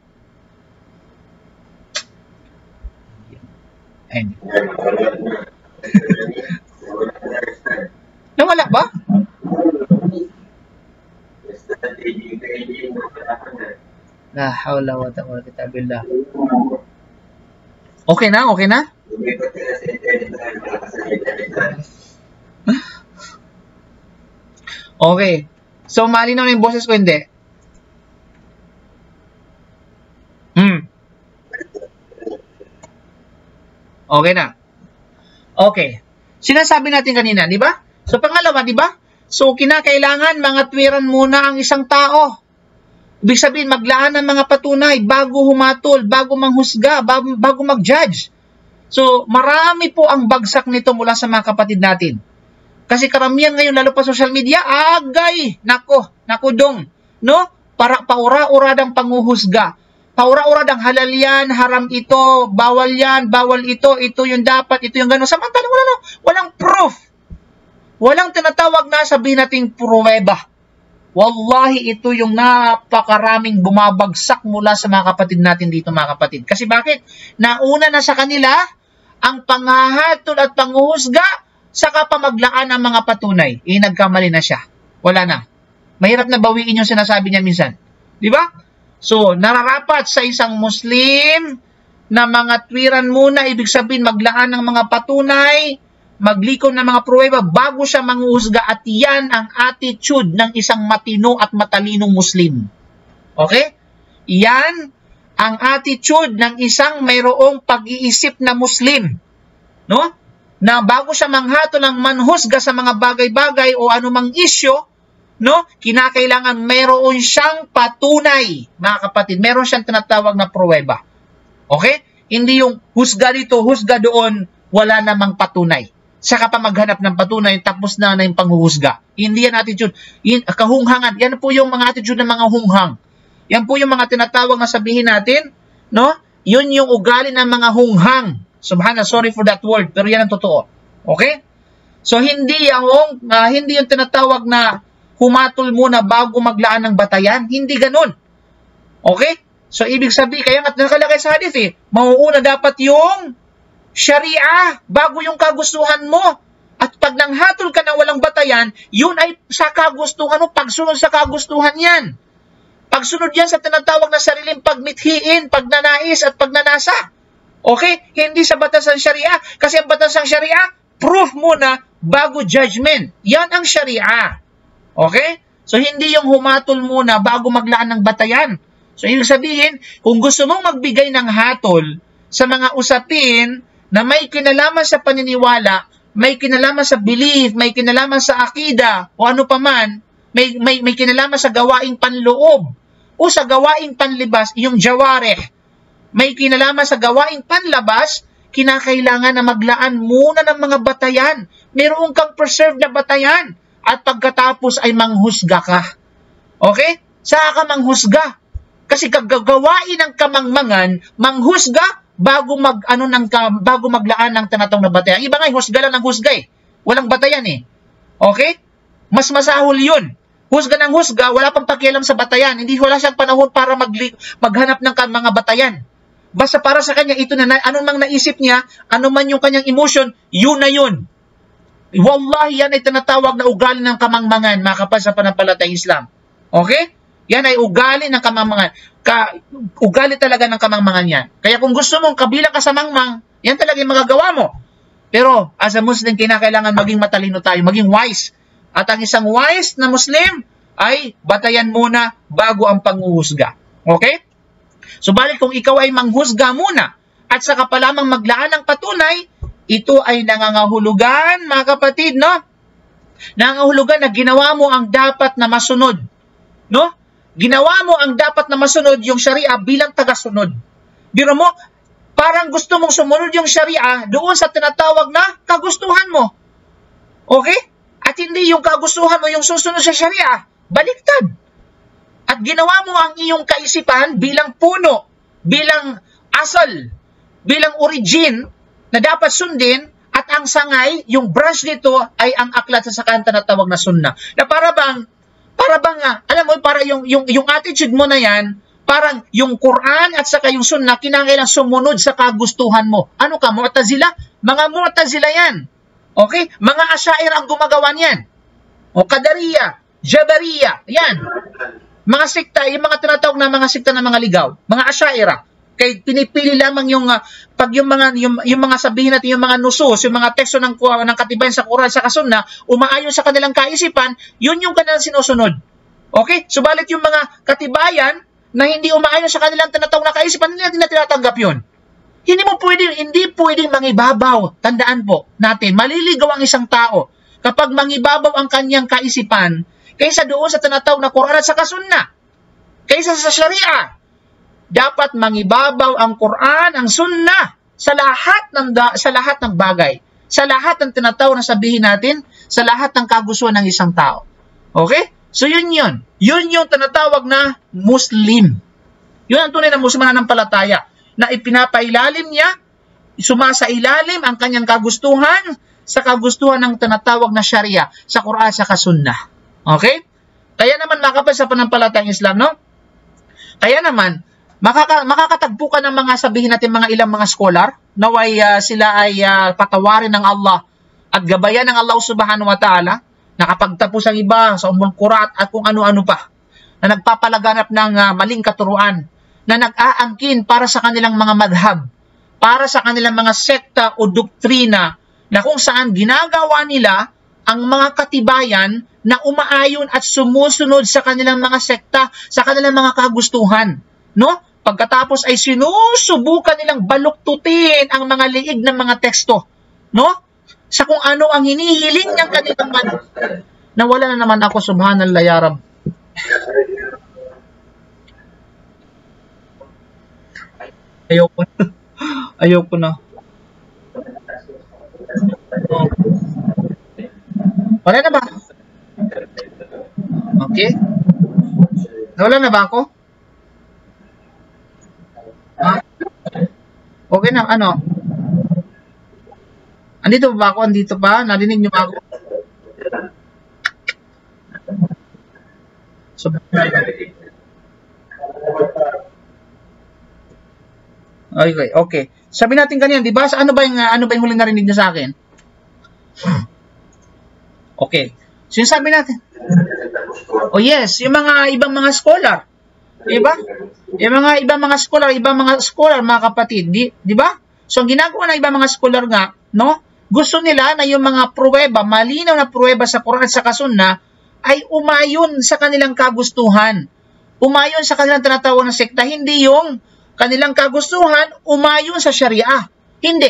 Nawala ba? La hawla wa quwwata illa billah. Okay na? Okay na? Okay. So, malinaw na yung boses ko, hindi? Okay na. Okay. Sinasabi natin kanina, di ba? So, pangalawa, di ba? So, kinakailangan mga tuwiran muna ang isang tao. Ibig sabihin, maglaan ng mga patunay bago humatol, bago manghusga, bago mag-judge. So, marami po ang bagsak nito mula sa mga kapatid natin. Kasi karamihan ngayon, lalo pa social media, agay, nako dong, no? Para paura-uradang panguhusga. Paura-uradang halal yan, haram ito, bawal yan, bawal ito yung dapat, ito yung gano'n. Samantala, walang proof. Walang tinatawag na sabihin nating pruweba. Wallahi, ito yung napakaraming bumabagsak mula sa mga kapatid natin dito, mga kapatid. Kasi bakit? Nauna na sa kanila ang panghahatol at panghuhusga, saka pa maglaan ng mga patunay. Nagkamali na siya. Wala na. Mahirap na bawiin yung sinasabi niya minsan. Di ba? So, nararapat sa isang Muslim na mga tuwiran muna, ibig sabihin maglaan ng mga patunay, maglikom ng mga pruweba bago siya manghuhusga, at yan ang attitude ng isang matino at matalinong Muslim. Okay? Yan ang attitude ng isang mayroong pag-iisip na Muslim. No? Na bago siya manghatol ng manhusga sa mga bagay-bagay o anumang isyo, no? Kinakailangan meron siyang patunay, mga kapatid. Meron siyang tinatawag na pruweba. Okay? Hindi yung husga dito, husga doon, wala namang patunay. Saka pa maghanap ng patunay, tapos na yung panghuhusga. Hindi yan attitude. Kahunghangan. Yan po yung mga attitude ng mga hunghang. Yan po yung mga tinatawag na sabihin natin, no? Yun yung ugali ng mga hunghang. Subhanallah, sorry for that word, pero yan ang totoo. Okay? So, hindi yung tinatawag na humatol muna bago maglaan ng batayan. Hindi ganun. Okay? So, ibig sabihin, kaya nga nakalagay sa hadith mauuna dapat yung Sharia bago yung kagustuhan mo. At pag nanghatol ka na walang batayan, yun ay sa kagustuhan mo, pagsunod sa kagustuhan yan. Pagsunod yan sa tinatawag na sariling pagmithiin, pagnanais at pagnanasa. Okay? Hindi sa batas ng Sharia. Kasi ang batas ng Sharia, proof muna bago judgment. Yan ang Sharia. Okay? So, hindi yung humatol muna bago maglaan ng batayan. So, ibig sabihin, kung gusto mong magbigay ng hatol sa mga usapin na may kinalaman sa paniniwala, may kinalaman sa belief, may kinalaman sa akida, o ano pa man, may kinalaman sa gawaing panloob, o sa gawaing panlibas, yung jawareh, may kinalaman sa gawaing panlabas, kinakailangan na maglaan muna ng mga batayan. Meron kang preserved na batayan. At pagkatapos ay manghusga ka. Okay? Saka ka manghusga. Kasi kagagawain ng kamangmangan, manghusga bago bago maglaan ng tinatawag na batayan. Iba nga, husga lang ng husga eh. Walang batayan eh. Okay? Mas masahol yun. Husga ng husga, wala pang pakialam sa batayan. Wala siyang panahon para maghanap ng mga batayan. Basta para sa kanya, ito na, anong mang naisip niya, ano man yung kanyang emotion, yun na yun. Wallahi, yan ay tinatawag na ugali ng kamangmangan, mga kapal sa panampalatayang Islam. Okay? Yan ay ugali ng kamangmangan. Ugali talaga ng kamangmangan yan. Kaya kung gusto mong kabilang ka sa mangmang, yan talaga yung magagawa mo. Pero, as a Muslim, kinakailangan maging matalino tayo, maging wise. At ang isang wise na Muslim ay batayan muna bago ang panghuhusga. Okay? Subalit kung ikaw ay manghusga muna at saka pa lamang maglaan ng patunay, ito ay nangangahulugan, mga kapatid, no? Nangangahulugan na ginawa mo ang dapat na masunod. No? Ginawa mo ang dapat na masunod yung Sharia bilang tagasunod. Biro mo, parang gusto mong sumunod yung Sharia doon sa tinatawag na kagustuhan mo. Okay? At hindi yung kagustuhan mo yung susunod sa Sharia. Baliktad. At ginawa mo ang iyong kaisipan bilang puno, bilang asal, bilang origin na dapat sundin, at ang sangay, yung branch nito ay ang aklat sa sakanta na tawag na sunnah. Na para bang alam mo, para yung attitude mo na yan, parang yung Quran at saka yung sunnah, kinakailangan sumunod sa kagustuhan mo. Ano ka, Mu'tazila? Mga Mu'tazila yan. Okay? Mga Asyair ang gumagawa niyan. O Qadariya, Jabariya, yan. Mga sikta, yung mga tinatawag na mga sikta na mga ligaw, mga Asyaira. Kaya pinipili lamang yung mga sabihin natin, yung mga nusus, yung mga teksto ng katibayan sa Quran sa Sunnah, umaayon sa kanilang kaisipan, yun yung kanilang sinusunod. Okay? Subalit yung mga katibayan na hindi umaayon sa kanilang tinatawag na kaisipan, hindi natin na tinatanggap yun. Hindi pwedeng mangibabaw. Tandaan po natin, maliligaw ang isang tao kapag mangibabaw ang kanyang kaisipan kaysa doon sa tinatawag na Quran at sa Sunnah, kaysa sa Sharia. Dapat mangibabaw ang Quran, ang Sunnah sa lahat ng bagay, sa lahat ng tinatawag na sabihin natin, sa lahat ng kagustuhan ng isang tao. Okay? So yun yung tinatawag na Muslim. Yun ang tunay na Muslim na nanampalataya, na ipinapailalim niya, sumasailalim ang kanyang kagustuhan sa kagustuhan ng tinatawag na Sharia sa Quran sa Sunnah. Okay? Kaya naman, makapal sa panampalatayang Islam, no? Kaya naman, makakatagpo ka ng mga sabihin natin mga ilang mga scholar naway sila ay patawarin ng Allah at gabayan ng Allah subhanahu wa ta'ala, nakapagtapos ang iba sa Ummul Qura at kung ano-ano pa, na nagpapalaganap ng maling katuruan, na nag-aangkin para sa kanilang mga madhab, para sa kanilang mga sekta o doktrina, na kung saan ginagawa nila ang mga katibayan na umaayon at sumusunod sa kanilang mga sekta, sa kanilang mga kagustuhan. No? Pagkatapos ay sinusubukan nilang baluktutin ang mga liig ng mga teksto. No? Sa kung ano ang hinihiling ng kanilang nawala na naman ako, subhanallah ya Rab. Ayoko na. Oh. Wala na ba? Okay. Nawala na ba ako? Okay na, ano? Andito ba ako? Andito pa? Narinig niyo ba ako? So, okay. Sabi natin kanina, di ba? Ano ba yung huling narinig niyo sa akin? Okay. So, yung sabi natin, oh yes, yung mga ibang mga scholar, diba? Yung mga ibang mga scholar, mga kapatid, di ba? So, ang ginagawa ng ibang mga scholar nga, no? Gusto nila na yung mga pruweba, malinaw na pruweba sa Quran at sa Sunnah, ay umayon sa kanilang kagustuhan. Umayon sa kanilang tinatawag na sekta. Hindi yung kanilang kagustuhan, umayon sa Sharia. Hindi.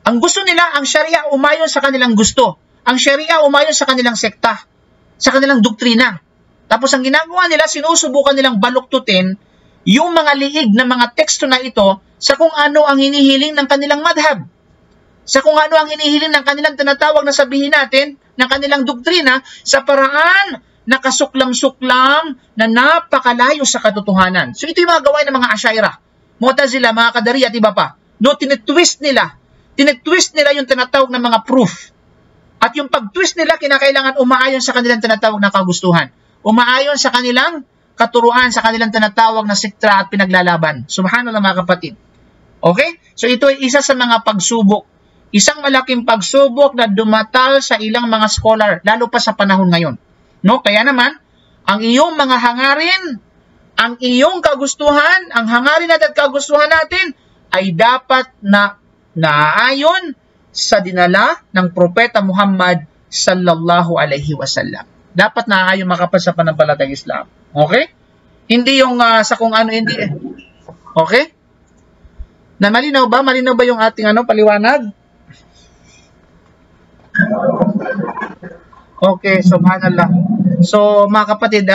Ang gusto nila, ang Sharia umayon sa kanilang gusto. Ang Sharia umayon sa kanilang sekta, sa kanilang doktrina. Tapos ang ginagawa nila, sinusubukan nilang baluktutin yung mga liig na mga teksto na ito sa kung ano ang hinihiling ng kanilang madhab. Sa kung ano ang hinihiling ng kanilang tinatawag na sabihin natin, ng kanilang doktrina, sa paraan na kasuklam-suklam na napakalayo sa katotohanan. So ito yung mga gawain ng mga Asyaira, Mu'tazila, mga Qadariyya at iba pa. No, tinitwist nila yung tinatawag na mga proof. At yung pag-twist nila, kinakailangan umaayon sa kanilang tinatawag na kagustuhan. Umaayon sa kanilang katuruan, sa kanilang tinatawag na siktra at pinaglalaban. Subhanallah mga kapatid. Okay? So ito ay isa sa mga pagsubok. Isang malaking pagsubok na dumatal sa ilang mga scholar, lalo pa sa panahon ngayon. No? Kaya naman, ang iyong mga hangarin, ang iyong kagustuhan, ang hangarin natin at kagustuhan natin, ay dapat na naaayon sa dinala ng Propeta Muhammad sallallahu alaihi wasallam. Dapat naaayon makapal sa panampalatayang Islam. Okay? Hindi yung sa kung ano, hindi. Okay? Na malinaw ba? Malinaw ba yung ating paliwanag? Okay, subhanallah. So, mga kapatid,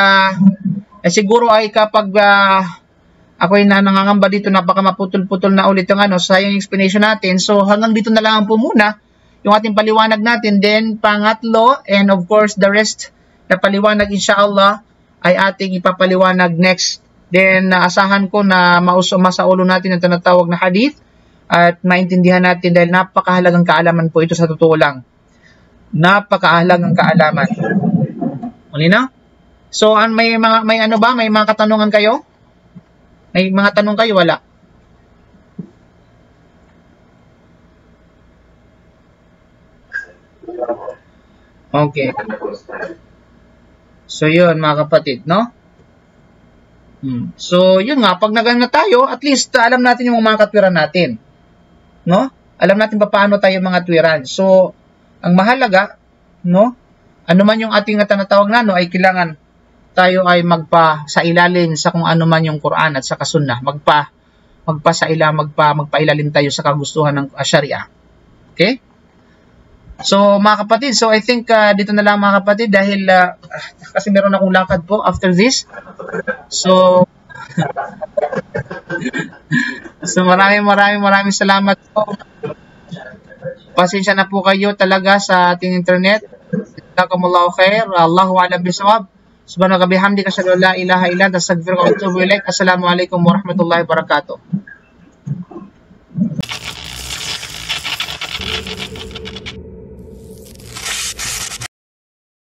siguro ay kapag ako'y nangangamba dito, napaka maputol-putol na ulit yung sayang explanation natin. So, hanggang dito na lang po muna yung ating paliwanag natin. Then, pangatlo, and of course, the rest na paliwanag, inshallah, ay ating ipapaliwanag next. Then, asahan ko na masaulo natin ang tinatawag na hadith at maintindihan natin dahil napakahalagang kaalaman po ito sa totoo lang. Napakahalagang kaalaman. Muli na? So, may mga katanungan kayo? May mga tanong kayo? Wala. Okay. So, yun mga kapatid, no? So, yun nga, pag nagano na tayo, at least alam natin yung mga katwiran natin. No? Alam natin paano tayo mga twiran. So, ang mahalaga, no? Ano man yung ating tinatawag na, ay kailangan tayo ay sa ilalim sa kung ano man yung Quran at sa Sunnah. Magpailalim tayo sa kagustuhan ng Sharia. Okay? So, mga kapatid, so I think dito na lang mga kapatid dahil kasi meron akong lakad po after this. So, maraming salamat po. Pasensya na po kayo talaga sa ating internet. Jazakumullahu khair. Allahu a'lam bisawab. Subhanaka bihamdika asyhadu an la ilaha illa anta astaghfiruka wa atubu ilaik. Assalamualaikum warahmatullahi wabarakatuh.